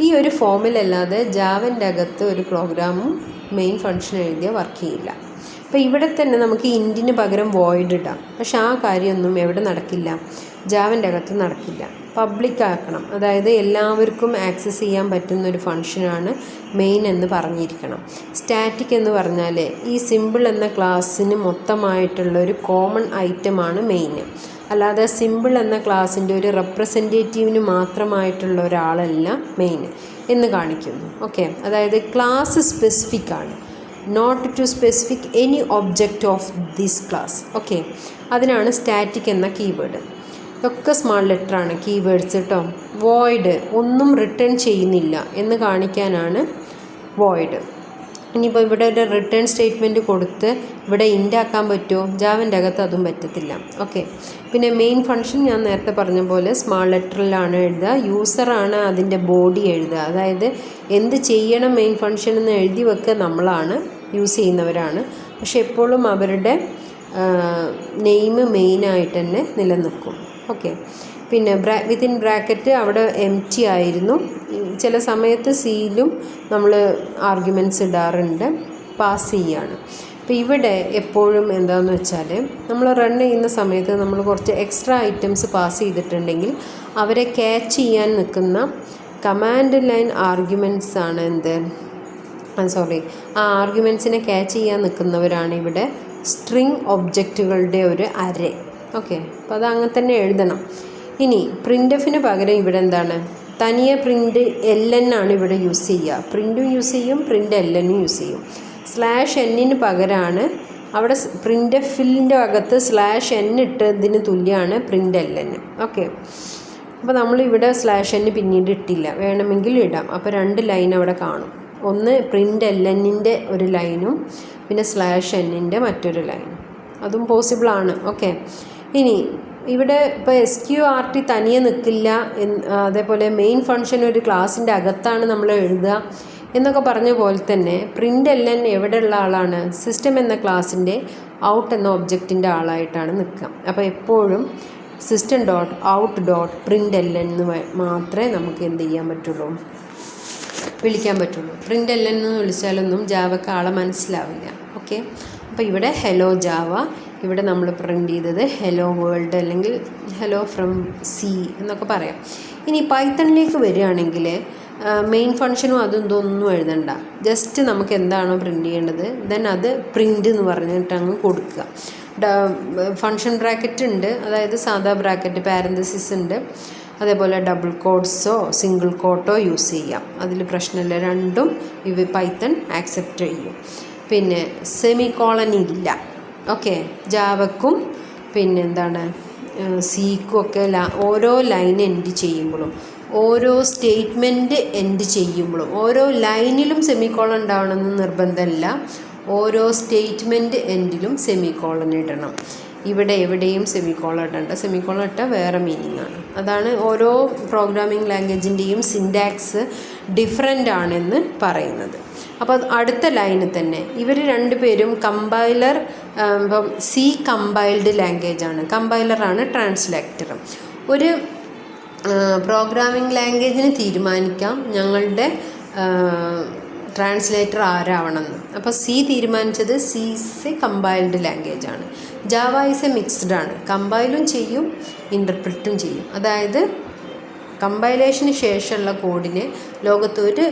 ഈ ഒരു ഫോമിലല്ലാതെ ജാവൻ്റെ അകത്ത് ഒരു പ്രോഗ്രാമും മെയിൻ ഫംഗ്ഷൻ എഴുതിയാൽ വർക്ക് ചെയ്യില്ല. അപ്പോൾ ഇവിടെ തന്നെ നമുക്ക് ഇൻറ്റിന് പകരം വോയിഡ് ഇടാം. പക്ഷെ ആ കാര്യമൊന്നും എവിടെ നടക്കില്ല, ജാവൻ്റെ അകത്ത് നടക്കില്ല. പബ്ലിക് ആക്കണം. അതായത് എല്ലാവർക്കും ആക്സസ് ചെയ്യാൻ പറ്റുന്നൊരു ഫംഗ്ഷനാണ് മെയിൻ എന്ന് പറഞ്ഞിരിക്കണം. സ്റ്റാറ്റിക് എന്ന് പറഞ്ഞാൽ ഈ സിമ്പിൾ എന്ന ക്ലാസ്സിന് മൊത്തമായിട്ടുള്ള ഒരു കോമൺ ഐറ്റമാണ് മെയിൻ. അല്ലാതെ സിമ്പിൾ എന്ന ക്ലാസ്സിൻ്റെ ഒരു റെപ്രസെൻറ്റേറ്റീവിന് മാത്രമായിട്ടുള്ള ഒരാളല്ല മെയിൻ എന്ന് കാണിക്കുന്നു. ഓക്കെ. അതായത് ക്ലാസ് സ്പെസിഫിക് ആണ്, not to specific any object of this class. Okay. അതിനാണ് സ്റ്റാറ്റിക് എന്ന കീവേഡ്. ഒക്കെ സ്മാൾ ലെറ്ററാണ് കീവേഡ്സ് കേട്ടോ. വോയിഡ് ഒന്നും റിട്ടേൺ ചെയ്യുന്നില്ല എന്ന് കാണിക്കാനാണ് വോയിഡ്. ഇനിയിപ്പോൾ ഇവിടെ ഒരു റിട്ടേൺ സ്റ്റേറ്റ്മെൻറ്റ് കൊടുത്ത് ഇവിടെ ഇൻറ്റാക്കാൻ പറ്റുമോ? ജാവൻ്റെ അകത്ത് അതും പറ്റത്തില്ല. ഓക്കെ. പിന്നെ മെയിൻ ഫംഗ്ഷൻ ഞാൻ നേരത്തെ പറഞ്ഞ പോലെ സ്മാൾ ലെറ്ററിലാണ് എഴുതുക. യൂസറാണ് അതിൻ്റെ ബോഡി എഴുതുക. അതായത് എന്ത് ചെയ്യണം മെയിൻ ഫംഗ്ഷൻ എന്ന് എഴുതി വെക്കുക നമ്മളാണ്, യൂസ് ചെയ്യുന്നവരാണ്. പക്ഷെ എപ്പോഴും അവരുടെ നെയിം മെയിനായിട്ട് തന്നെ നിലനിൽക്കും. ഓക്കെ. പിന്നെ വിത്തിൻ ബ്രാക്കറ്റ് അവിടെ എംറ്റി ആയിരുന്നു. ചില സമയത്ത് സിയിലും നമ്മൾ ആർഗ്യുമെൻറ്റ്സ് ഇടാറുണ്ട്, പാസ് ചെയ്യാണ്. അപ്പോൾ ഇവിടെ എപ്പോഴും എന്താണെന്ന് വെച്ചാൽ നമ്മൾ റൺ ചെയ്യുന്ന സമയത്ത് നമ്മൾ കുറച്ച് എക്സ്ട്രാ ഐറ്റംസ് പാസ് ചെയ്തിട്ടുണ്ടെങ്കിൽ അവരെ ക്യാച്ച് ചെയ്യാൻ നിൽക്കുന്ന കമാൻഡ് ലൈൻ ആർഗ്യുമെൻറ്റ്സ് ആണ് ആ ആർഗ്യുമെൻറ്റ്സിനെ ക്യാച്ച് ചെയ്യാൻ നിൽക്കുന്നവരാണ് ഇവിടെ സ്ട്രിങ് ഒബ്ജക്റ്റുകളുടെ ഒരു അറേ. ഓക്കെ, അപ്പോൾ അത് അങ്ങനെ തന്നെ എഴുതണം. ഇനി പ്രിൻ്റ് പകരം ഇവിടെ എന്താണ്, തനിയെ പ്രിൻ്റ് LN ആണ് ഇവിടെ യൂസ് ചെയ്യുക. പ്രിൻറ്റും യൂസ് ചെയ്യും, പ്രിൻ്റ് LNും യൂസ് ചെയ്യും. /Nന് പകരമാണ് അവിടെ പ്രിൻ്റ് എഫിൻ്റെ അകത്ത് /N ഇട്ടതിന് തുല്യമാണ് പ്രിൻ്റ് LN. ഓക്കെ, അപ്പോൾ നമ്മളിവിടെ /N പിന്നീട് ഇട്ടില്ല, വേണമെങ്കിൽ ഇടാം. അപ്പോൾ 2 ലൈൻ അവിടെ കാണും. ഒന്ന് പ്രിൻ്റ് LNൻ്റെ ഒരു ലൈനും പിന്നെ /Nൻ്റെ മറ്റൊരു ലൈനും. അതും പോസിബിളാണ്. ഓക്കെ, ഇനി ഇവിടെ ഇപ്പോൾ SQRT തനിയെ നിൽക്കില്ല, അതേപോലെ മെയിൻ ഫംഗ്ഷൻ ഒരു ക്ലാസ്സിൻ്റെ അകത്താണ് നമ്മൾ എഴുതുക എന്നൊക്കെ പറഞ്ഞ പോലെ തന്നെ പ്രിൻ്റ് LN എവിടെയുള്ള ആളാണ്, സിസ്റ്റം എന്ന ക്ലാസ്സിൻ്റെ ഔട്ട് എന്ന ഒബ്ജക്റ്റിൻ്റെ ആളായിട്ടാണ് നിൽക്കുക. അപ്പോൾ എപ്പോഴും system.out.println എന്ന് മാത്രമേ നമുക്ക് എന്ത് ചെയ്യാൻ പറ്റുള്ളൂ, വിളിക്കാൻ പറ്റുള്ളൂ. പ്രിൻ്റ് LN എന്ന് വിളിച്ചാലൊന്നും ജാവക്ക് ആളെ മനസ്സിലാവില്ല. ഓക്കെ, അപ്പോൾ ഇവിടെ ഹലോ ജാവ, ഇവിടെ നമ്മൾ പ്രിൻ്റ് ചെയ്തത് ഹലോ വേൾഡ് അല്ലെങ്കിൽ ഹലോ ഫ്രം സി എന്നൊക്കെ പറയാം. ഇനി പൈത്തണിലേക്ക് വരികയാണെങ്കിൽ മെയിൻ ഫംഗ്ഷനും ഇതൊന്നും എഴുതണ്ട. ജസ്റ്റ് നമുക്ക് എന്താണോ പ്രിൻ്റ് ചെയ്യേണ്ടത് ദെൻ അത് പ്രിൻ്റ് എന്ന് പറഞ്ഞിട്ട് അങ്ങ് കൊടുക്കുക. ഫംഗ്ഷൻ ബ്രാക്കറ്റ് ഉണ്ട്, അതായത് സാധാ ബ്രാക്കറ്റ്, പാരന്തസിസ് ഉണ്ട്, അതേപോലെ ഡബിൾ കോഡ്സോ സിംഗിൾ കോട്ടോ യൂസ് ചെയ്യാം. അതിൽ പ്രശ്നമില്ല, രണ്ടും പൈത്തൺ ആക്സെപ്റ്റ് ചെയ്യും. പിന്നെ സെമിക്കോളൻ ഇല്ല. ഓക്കെ, ജാവക്കും പിന്നെന്താണ് സിക്കും ഒക്കെ ഓരോ ലൈൻ എൻഡ് ചെയ്യുമ്പോഴും ഓരോ സ്റ്റേറ്റ്മെൻറ്റ് എൻഡ് ചെയ്യുമ്പോഴും ഓരോ ലൈനിലും സെമിക്കോളൻ ഉണ്ടാവണമെന്ന് നിർബന്ധമില്ല. ഓരോ സ്റ്റേറ്റ്മെൻറ്റ് എൻഡിലും സെമിക്കോളൻ ഇടണം. ഇവിടെ എവിടെയും സെമിക്കോളൻ ഇടണ്ട. സെമിക്കോളൻ ഇട്ടാൽ വേറെ മീനിങ് ആണ്. അതാണ് ഓരോ പ്രോഗ്രാമിംഗ് ലാംഗ്വേജിൻ്റെയും സിൻറ്റാക്സ് ഡിഫറെൻ്റ് ആണെന്ന് പറയുന്നത്. അപ്പോൾ അടുത്ത ലൈനിൽ തന്നെ ഇവർ രണ്ടുപേരും കമ്പൈലർ, ഇപ്പം സി കമ്പൈൽഡ് ലാംഗ്വേജാണ്, കമ്പൈലറാണ് ട്രാൻസ്ലേറ്ററും. ഒരു പ്രോഗ്രാമിംഗ് ലാംഗ്വേജിന് തീരുമാനിക്കാം ഞങ്ങളുടെ ട്രാൻസ്ലേറ്റർ ആരാവണമെന്ന്. അപ്പോൾ സി തീരുമാനിച്ചത് സി ഈസ് എ കമ്പൈൽഡ് ലാംഗ്വേജാണ്. ജാവ ഈസ് എ മിക്സ്ഡ് ആണ്, കമ്പൈലും ചെയ്യും ഇൻ്റർപ്രിറ്റും ചെയ്യും. അതായത് കമ്പൈലേഷന് ശേഷമുള്ള കോഡിനെ ലോകത്ത് ഒരു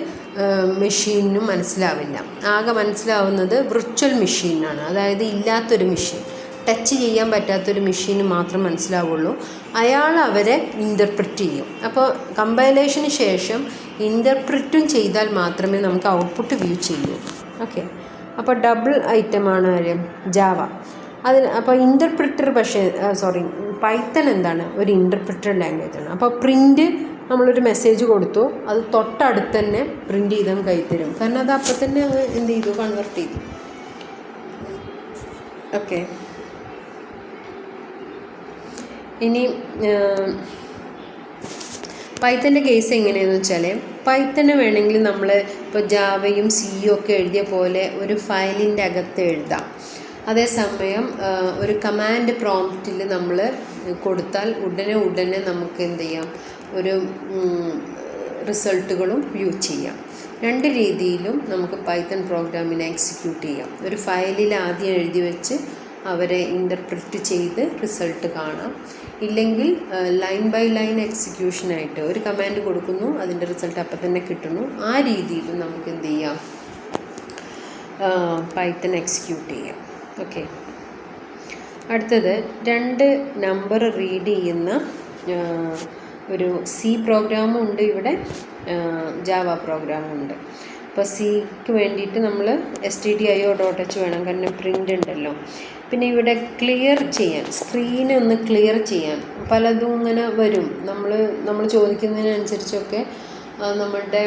മെഷീനും മനസ്സിലാവില്ല. ആകെ മനസ്സിലാവുന്നത് വിർച്വൽ മെഷീനാണ്, അതായത് ഇല്ലാത്തൊരു മെഷീൻ, ടച്ച് ചെയ്യാൻ പറ്റാത്തൊരു മെഷീന് മാത്രം മനസ്സിലാവുള്ളൂ. അയാൾ അവരെ ഇൻ്റർപ്രിറ്റ് ചെയ്യും. അപ്പോൾ കമ്പൈലേഷന് ശേഷം ഇൻ്റർപ്രിറ്റും ചെയ്താൽ മാത്രമേ നമുക്ക് ഔട്ട്പുട്ട് വ്യൂ ചെയ്യൂ. ഓക്കെ, അപ്പോൾ ഡബിൾ ഐറ്റമാണ് ആര്, ജാവ. അപ്പോൾ ഇൻ്റർപ്രിറ്റർ പൈത്തൺ എന്താണ്, ഒരു ഇൻ്റർപ്രിറ്റർ ലാംഗ്വേജാണ്. അപ്പോൾ പ്രിൻ്റ് നമ്മളൊരു മെസ്സേജ് കൊടുത്തു, അത് തൊട്ടടുത്ത് തന്നെ പ്രിൻ്റ് ചെയ്താൽ കൈത്തരും. കാരണം അത് അപ്പം തന്നെ എന്ത് ചെയ്തു, കൺവെർട്ട് ചെയ്തു. ഓക്കെ, ഇനി പൈത്തൻ്റെ കേസ് എങ്ങനെയാണെന്ന് വെച്ചാൽ, പൈത്തണ് വേണമെങ്കിൽ നമ്മൾ ഇപ്പോൾ ജാവയും സിയും ഒക്കെ എഴുതിയ പോലെ ഒരു ഫയലിൻ്റെ അകത്ത് എഴുതാം. അതേസമയം ഒരു കമാൻഡ് പ്രോംപ്റ്റിൽ നമ്മൾ കൊടുത്താൽ ഉടനെ നമുക്ക് എന്ത് ചെയ്യാം, ഒരു റിസൾട്ടുകളും വ്യൂ ചെയ്യാം. രണ്ട് രീതിയിലും നമുക്ക് പൈത്തൺ പ്രോഗ്രാമിനെ എക്സിക്യൂട്ട് ചെയ്യാം. ഒരു ഫയലിൽ ആദ്യം എഴുതി വെച്ച് അവരെ ഇൻ്റർപ്രിറ്റ് ചെയ്ത് റിസൾട്ട് കാണാം. ഇല്ലെങ്കിൽ ലൈൻ ബൈ ലൈൻ എക്സിക്യൂഷനായിട്ട് ഒരു കമാൻഡ് കൊടുക്കുന്നു, അതിൻ്റെ റിസൾട്ട് അപ്പം തന്നെ കിട്ടുന്നു. ആ രീതിയിലും നമുക്ക് എന്ത് ചെയ്യാം, പൈത്തൺ എക്സിക്യൂട്ട് ചെയ്യാം. ഓക്കെ, അടുത്തത് 2 നമ്പർ റീഡ് ചെയ്യുന്ന ഒരു സി പ്രോഗ്രാമും ഉണ്ട്, ഇവിടെ ജാവ പ്രോഗ്രാമും ഉണ്ട്. അപ്പോൾ സിക്ക് വേണ്ടിയിട്ട് നമ്മൾ stdio.h വേണം, കാരണം പ്രിൻ്റ് ഉണ്ടല്ലോ. പിന്നെ ഇവിടെ ക്ലിയർ ചെയ്യാൻ, സ്ക്രീനെ ഒന്ന് ക്ലിയർ ചെയ്യാൻ പലതും ഇങ്ങനെ വരും. നമ്മൾ ചോദിക്കുന്നതിനനുസരിച്ചൊക്കെ നമ്മളുടെ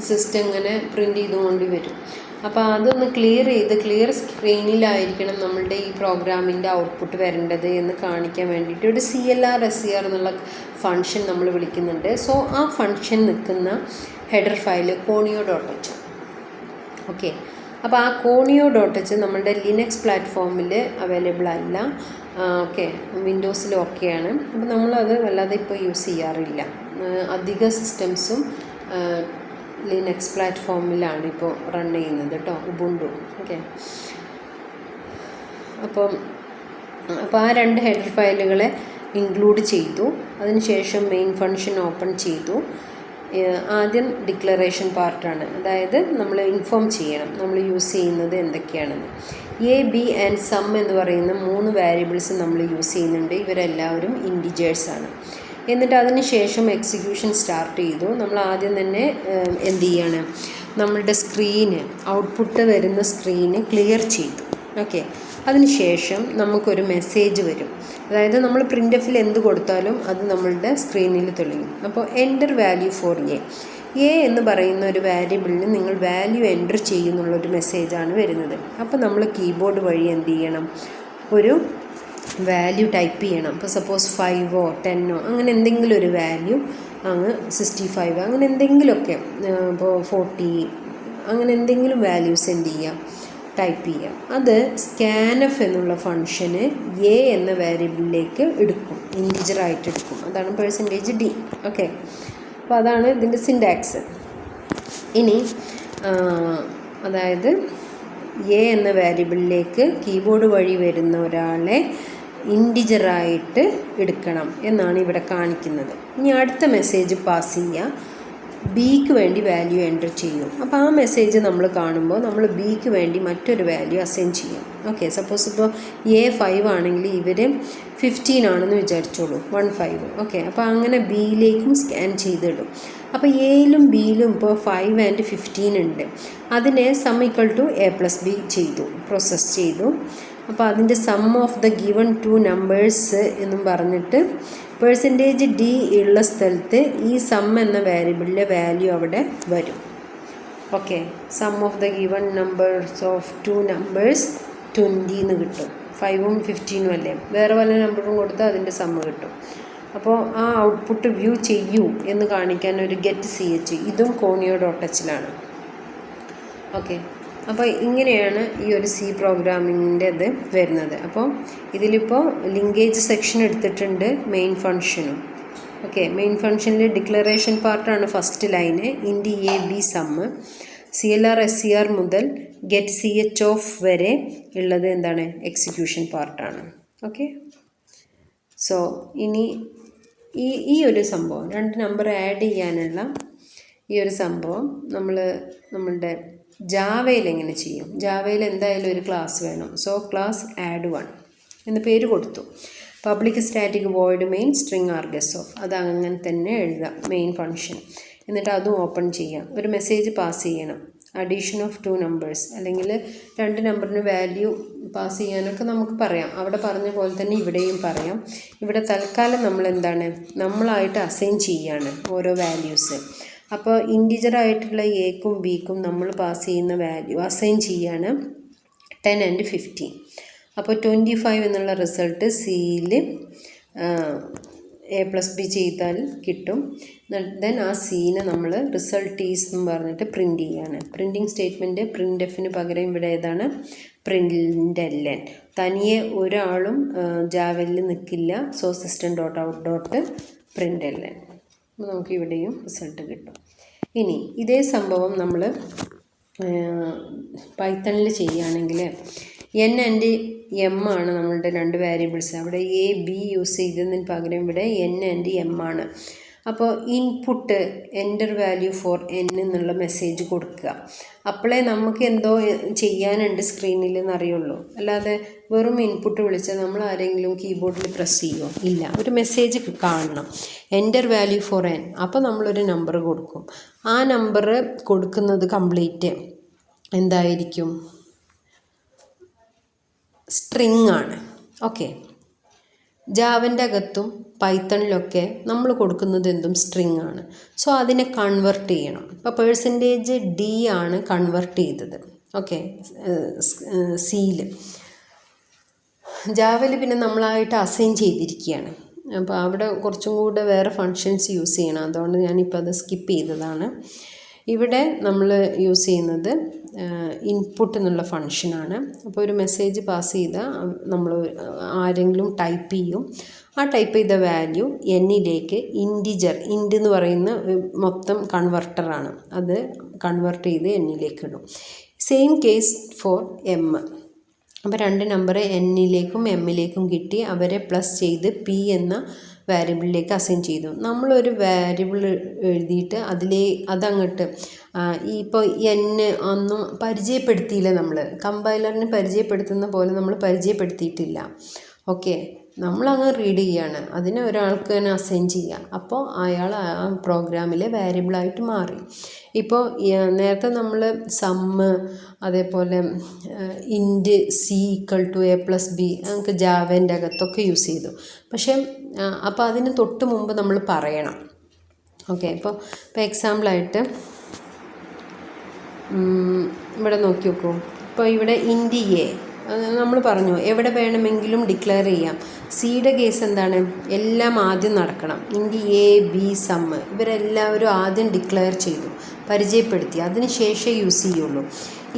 സിസ്റ്റം ഇങ്ങനെ പ്രിൻ്റ് ചെയ്തുകൊണ്ട് വരും. അപ്പോൾ അതൊന്ന് ക്ലിയർ സ്ക്രീനിലായിരിക്കണം നമ്മളുടെ ഈ പ്രോഗ്രാമിൻ്റെ ഔട്ട്പുട്ട് വരേണ്ടത് എന്ന് കാണിക്കാൻ വേണ്ടിയിട്ട് ഒരു CLR SCR എന്നുള്ള ഫംഗ്ഷൻ നമ്മൾ വിളിക്കുന്നുണ്ട്. സോ ആ ഫംഗ്ഷൻ നിൽക്കുന്ന ഹെഡർ ഫയൽ conio.h. ഓക്കെ, അപ്പോൾ ആ conio.h നമ്മളുടെ ലിനക്സ് പ്ലാറ്റ്ഫോമിൽ അവൈലബിൾ അല്ല. ഓക്കെ, വിൻഡോസിൽ ഓക്കെയാണ്. അപ്പോൾ നമ്മളത് വല്ലാതെ ഇപ്പോൾ യൂസ് ചെയ്യാറില്ല. അധിക സിസ്റ്റംസും ലിനക്സ് പ്ലാറ്റ്ഫോമിലാണ് ഇപ്പോൾ റൺ ചെയ്യുന്നത് കേട്ടോ, ഉബുണ്ടു. ഓക്കെ, അപ്പോൾ ആ 2 ഹെഡർ ഫയലുകളെ ഇൻക്ലൂഡ് ചെയ്തു. അതിനുശേഷം മെയിൻ ഫംഗ്ഷൻ ഓപ്പൺ ചെയ്തു. ആദ്യം ഡിക്ലറേഷൻ പാർട്ടാണ്, അതായത് നമ്മൾ ഇൻഫോം ചെയ്യണം നമ്മൾ യൂസ് ചെയ്യുന്നത് എന്തൊക്കെയാണെന്ന്. എ, ബി ആൻഡ് സം എന്ന് പറയുന്ന 3 വേരിയബിൾസ് നമ്മൾ യൂസ് ചെയ്യുന്നുണ്ട്. ഇവരെല്ലാവരും ഇൻറ്റിജേഴ്സാണ്. എന്നിട്ട് അതിന് ശേഷം എക്സിക്യൂഷൻ സ്റ്റാർട്ട് ചെയ്തു. നമ്മൾ ആദ്യം തന്നെ എന്ത് ചെയ്യാണ്, നമ്മളുടെ സ്ക്രീന് ഔട്ട്പുട്ട് വരുന്ന സ്ക്രീന് ക്ലിയർ ചെയ്തു. ഓക്കെ, അതിനുശേഷം നമുക്കൊരു മെസ്സേജ് വരും. അതായത് നമ്മൾ പ്രിൻ്റ് എഫിൽ എന്ത് കൊടുത്താലും അത് നമ്മളുടെ സ്ക്രീനിൽ തെളിയും. അപ്പോൾ എൻ്റർ വാല്യൂ ഫോർ എ എന്ന് പറയുന്ന ഒരു വേരിയബിളിന് നിങ്ങൾ വാല്യൂ എൻ്റർ ചെയ്യുന്നുള്ളൊരു മെസ്സേജാണ് വരുന്നത്. അപ്പോൾ നമ്മൾ കീബോർഡ് വഴി എന്ത് ചെയ്യണം, ഒരു വാല്യൂ ടൈപ്പ് ചെയ്യണം. ഇപ്പോൾ സപ്പോസ് 5ഓ 10ഓ അങ്ങനെ എന്തെങ്കിലും ഒരു വാല്യൂ, അങ്ങ് 65 അങ്ങനെ എന്തെങ്കിലുമൊക്കെ, ഇപ്പോൾ 40 അങ്ങനെ എന്തെങ്കിലും വാല്യൂസ് എന്ത് ചെയ്യാം, ടൈപ്പ് ചെയ്യാം. അത് സ്കാൻഎഫ് എന്നുള്ള ഫംഗ്ഷന് എ എന്ന വേരിയബിളിലേക്ക് എടുക്കും, ഇൻറ്റിജറായിട്ട് എടുക്കും. അതാണ് %d. ഓക്കെ, അപ്പോൾ അതാണ് ഇതിൻ്റെ സിൻറ്റാക്സ്. ഇനി അതായത് എ എന്ന വേരിയബിളിലേക്ക് കീബോർഡ് വഴി വരുന്ന ഒരാളെ ഇൻറ്റിജറായിട്ട് എടുക്കണം എന്നാണ് ഇവിടെ കാണിക്കുന്നത്. ഇനി അടുത്ത മെസ്സേജ് പാസ് ചെയ്യുക, ബിക്ക് വേണ്ടി വാല്യൂ എൻ്റർ ചെയ്യും. അപ്പോൾ ആ മെസ്സേജ് നമ്മൾ കാണുമ്പോൾ നമ്മൾ ബിക്ക് വേണ്ടി മറ്റൊരു വാല്യൂ അസൈൻ ചെയ്യും. ഓക്കെ, സപ്പോസ് ഇപ്പോൾ എ 5 ആണെങ്കിൽ ഇവർ 15 ആണെന്ന് വിചാരിച്ചോളൂ, 15. ഓക്കെ, അപ്പോൾ അങ്ങനെ ബിയിലേക്കും സ്കാൻ ചെയ്തിടും. അപ്പോൾ എയിലും ബിയിലും ഇപ്പോൾ 5 ആൻഡ് 15 ഉണ്ട്. അതിനെ സം ഈക്വൽ ടു a+b ചെയ്തു, പ്രോസസ്സ് ചെയ്തു. അപ്പോൾ അതിൻ്റെ sum of the given 2 numbers എന്നും പറഞ്ഞിട്ട് %d ഉള്ള സ്ഥലത്ത് ഈ സം എന്ന വേരിയബിളിലെ വാല്യൂ അവിടെ വരും. Okay, sum of the given numbers of 2 numbers 20 എന്ന് കിട്ടും. 5ഉം 15ഉം അല്ലേ, വേറെ വല്ല നമ്പറും കൊടുത്താൽ അതിൻ്റെ സം കിട്ടും. അപ്പോൾ ആ ഔട്ട്പുട്ട് വ്യൂ ചെയ്യൂ എന്ന് കാണിക്കാൻ ഒരു ഗെറ്റ് CH, ഇതും കോണിയോ ഡോട്ടച്ചിലാണ്. ഓക്കെ, അപ്പോൾ ഇങ്ങനെയാണ് ഈ ഒരു C പ്രോഗ്രാമിങ്ങിൻ്റെ ഇത് വരുന്നത്. അപ്പോൾ ഇതിലിപ്പോൾ ലിങ്കേജ് സെക്ഷൻ എടുത്തിട്ടുണ്ട്, മെയിൻ ഫംഗ്ഷനും. ഓക്കെ, മെയിൻ ഫംഗ്ഷനിൽ ഡിക്ലറേഷൻ പാർട്ടാണ് first line, int a b sum. CLR SCR മുതൽ ഗെറ്റ് CH ഓഫ് വരെ ഉള്ളത് എന്താണ്, എക്സിക്യൂഷൻ പാർട്ടാണ്. ഓക്കെ, സോ ഇനി ഈ ഒരു സംഭവം 2 നമ്പർ ആഡ് ചെയ്യാനുള്ള ഈ ഒരു സംഭവം നമ്മളുടെ ജാവയിൽ എങ്ങനെ ചെയ്യും. ജാവയിൽ എന്തായാലും ഒരു ക്ലാസ് വേണം. സോ ക്ലാസ് add1 എന്ന് പേര് കൊടുത്തു. Public static void main string args of, അത് അങ്ങനെ തന്നെ എഴുതാം, മെയിൻ ഫംഗ്ഷൻ. എന്നിട്ട് അതും ഓപ്പൺ ചെയ്യാം. ഒരു മെസ്സേജ് പാസ് ചെയ്യണം, അഡീഷൻ ഓഫ് 2 നമ്പേഴ്സ്, അല്ലെങ്കിൽ 2 നമ്പറിന് വാല്യൂ പാസ് ചെയ്യാനൊക്കെ നമുക്ക് പറയാം. അവിടെ പറഞ്ഞ പോലെ തന്നെ ഇവിടെയും പറയാം. ഇവിടെ തൽക്കാലം നമ്മൾ എന്താണ്, നമ്മളായിട്ട് അസൈൻ ചെയ്യാണ് ഓരോ വാല്യൂസ്. അപ്പോൾ ഇൻറ്റിജറായിട്ടുള്ള എക്കും ബിക്കും നമ്മൾ പാസ് ചെയ്യുന്ന വാല്യൂ അസൈൻ ചെയ്യാണ് 10 ആൻഡ് 15. അപ്പോൾ 25 എന്നുള്ള റിസൾട്ട് സിയിൽ a+b ചെയ്താൽ കിട്ടും. ദെൻ ആ സീനെ നമ്മൾ റിസൾട്ട് ഈസ് എന്ന് പറഞ്ഞിട്ട് പ്രിൻ്റ് ചെയ്യാണ്. പ്രിൻറ്റിങ് സ്റ്റേറ്റ്മെൻറ്റ് പ്രിൻ്റ് എഫിന് പകരം ഇവിടെ ഏതാണ്, println. തനിയെ ഒരാളും ജാവയിൽ നിൽക്കില്ല. So system.out.println. നമുക്ക് ഇവിടെയും റിസൾട്ട് കിട്ടും. ഇനി ഇതേ സംഭവം നമ്മൾ പൈത്തണിൽ ചെയ്യുകയാണെങ്കിൽ n ആൻഡ് m ആണ് നമ്മളുടെ 2 വേരിയബിൾസ്. അവിടെ a b യൂസ് ചെയ്തതിന് പകരം ഇവിടെ n ആൻഡ് m ആണ്. അപ്പോൾ input enter value for n എന്നുള്ള മെസ്സേജ് കൊടുക്കുക. അപ്പോഴേ നമുക്ക് എന്തോ ചെയ്യാനുണ്ട് സ്ക്രീനിൽ എന്നറിയുള്ളൂ. അല്ലാതെ വെറും ഇൻപുട്ട് വിളിച്ചാൽ നമ്മൾ ആരെങ്കിലും കീബോർഡിൽ പ്രസ് ചെയ്യുമോ? ഇല്ല. ഒരു മെസ്സേജ് കാണണം, എൻ്റർ വാല്യൂ ഫോർ n. അപ്പോൾ നമ്മളൊരു നമ്പർ കൊടുക്കും. ആ നമ്പർ കൊടുക്കുന്നത് കംപ്ലീറ്റ് എന്തായിരിക്കും, സ്ട്രിങ് ആണ്. ഓക്കെ, ജാവൻ്റെ അകത്തും പൈത്തണിലൊക്കെ നമ്മൾ കൊടുക്കുന്നത് എന്തും സ്ട്രിങ് ആണ്. സോ അതിനെ കൺവെർട്ട് ചെയ്യണം. ഇപ്പോൾ %d ആണ് കൺവെർട്ട് ചെയ്തത്. ഓക്കെ, സിയിൽ. ജാവയിൽ പിന്നെ നമ്മളായിട്ട് അസൈൻ ചെയ്തിരിക്കുകയാണ്. അപ്പോൾ അവിടെ കുറച്ചും കൂടെ വേറെ ഫങ്ഷൻസ് യൂസ് ചെയ്യണം. അതുകൊണ്ട് ഞാനിപ്പോൾ അത് സ്കിപ്പ് ചെയ്തതാണ്. ഇവിടെ നമ്മൾ യൂസ് ചെയ്യുന്നത് ഇൻപുട്ട് എന്നുള്ള ഫങ്ഷനാണ്. അപ്പോൾ ഒരു മെസ്സേജ് പാസ് ചെയ്താൽ നമ്മൾ ആരെങ്കിലും ടൈപ്പ് ചെയ്യും. ആ ടൈപ്പ് ചെയ്ത വാല്യൂ എന്നിലേക്ക് ഇൻറ്റിജർ, ഇൻറ്റ് എന്ന് പറയുന്ന മൊത്തം കൺവെർട്ടറാണ്, അത് കൺവെർട്ട് ചെയ്ത് എന്നിലേക്ക് ഇടും. Same case for m. അപ്പോൾ 2 നമ്പർ എന്നിലേക്കും എമ്മിലേക്കും കിട്ടി. അവരെ പ്ലസ് ചെയ്ത് p എന്ന വേരിയബിളിലേക്ക് അസൈൻ ചെയ്തു. നമ്മളൊരു വേരിയബിൾ എഴുതിയിട്ട് അതങ്ങോട്ട് ഇപ്പോൾ ഒന്നും പരിചയപ്പെടുത്തിയില്ല. നമ്മൾ കമ്പൈലറിന് പരിചയപ്പെടുത്തുന്ന പോലെ നമ്മൾ പരിചയപ്പെടുത്തിയിട്ടില്ല. ഓക്കെ, നമ്മളങ്ങ് റീഡ് ചെയ്യാണ്, അതിനെ ഒരാൾക്ക് തന്നെ അസൈൻ ചെയ്യുക. അപ്പോൾ അയാൾ ആ പ്രോഗ്രാമിലെ വേരിയബിളായിട്ട് മാറി. ഇപ്പോൾ നേരത്തെ നമ്മൾ സമ്മ്, അതേപോലെ ഇൻറ്റ് സി =a+b നമുക്ക് ജാവേൻ്റെ അകത്തൊക്കെ യൂസ് ചെയ്തു. പക്ഷേ അപ്പോൾ അതിന് തൊട്ട് മുമ്പ് നമ്മൾ പറയണം. ഓക്കെ, ഇപ്പോൾ എക്സാമ്പിളായിട്ട് ഇവിടെ നോക്കി നോക്കൂ. ഇപ്പോൾ ഇവിടെ ഇൻറ്റ് എ നമ്മൾ പറഞ്ഞു എവിടെ വേണമെങ്കിലും ഡിക്ലെയർ ചെയ്യാം. സിയുടെ കേസ് എന്താണ്, എല്ലാം ആദ്യം നടക്കണം. ഇൻറ്റ് എ ബി സമ്മ് ഇവരെല്ലാവരും ആദ്യം ഡിക്ലെയർ ചെയ്തു, പരിചയപ്പെടുത്തി, അതിന് ശേഷമേ യൂസ് ചെയ്യുള്ളൂ.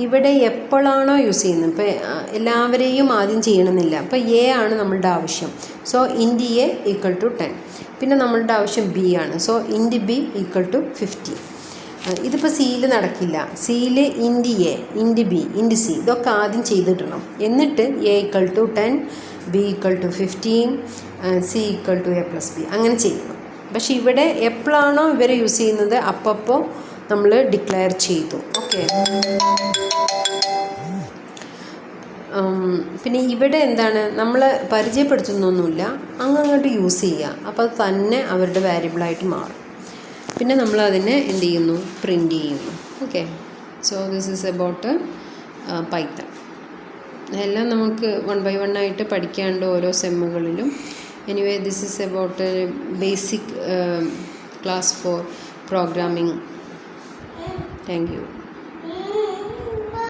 ഇവിടെ എപ്പോഴാണോ യൂസ് ചെയ്യുന്നത്, ഇപ്പോൾ എല്ലാവരെയും ആദ്യം ചെയ്യണമെന്നില്ല. അപ്പോൾ എ ആണ് നമ്മളുടെ ആവശ്യം. So int a = 10. പിന്നെ നമ്മളുടെ ആവശ്യം ബി ആണ്. So int b = 50. ഇതിപ്പോൾ സിയിൽ നടക്കില്ല. സിയിൽ int a, int b, int c ഇതൊക്കെ ആദ്യം ചെയ്തിടണം. എന്നിട്ട് a = 10, b = 15, c = a+b അങ്ങനെ ചെയ്യണം. പക്ഷെ ഇവിടെ എപ്പോഴാണോ ഇവരെ യൂസ് ചെയ്യുന്നത് അപ്പോൾ നമ്മൾ ഡിക്ലെയർ ചെയ്തു. ഓക്കെ, പിന്നെ ഇവിടെ എന്താണ്, നമ്മൾ പരിചയപ്പെടുത്തുന്നൊന്നുമില്ല, അങ്ങോട്ട് യൂസ് ചെയ്യുക. അപ്പോൾ അത് തന്നെ അവരുടെ വേരിയബിളായിട്ട് മാറും. പിന്നെ നമ്മൾ അതിനെ എന്ത് ചെയ്യുന്നു, പ്രിൻ്റ് ചെയ്യുന്നു. Okay, so this is about Python. എല്ലാം നമുക്ക് 1 by 1 ആയിട്ട് പഠിക്കാണ്ട് ഓരോ സെമ്മുകളിലും. Anyway this is about basic class for programming. Thank U.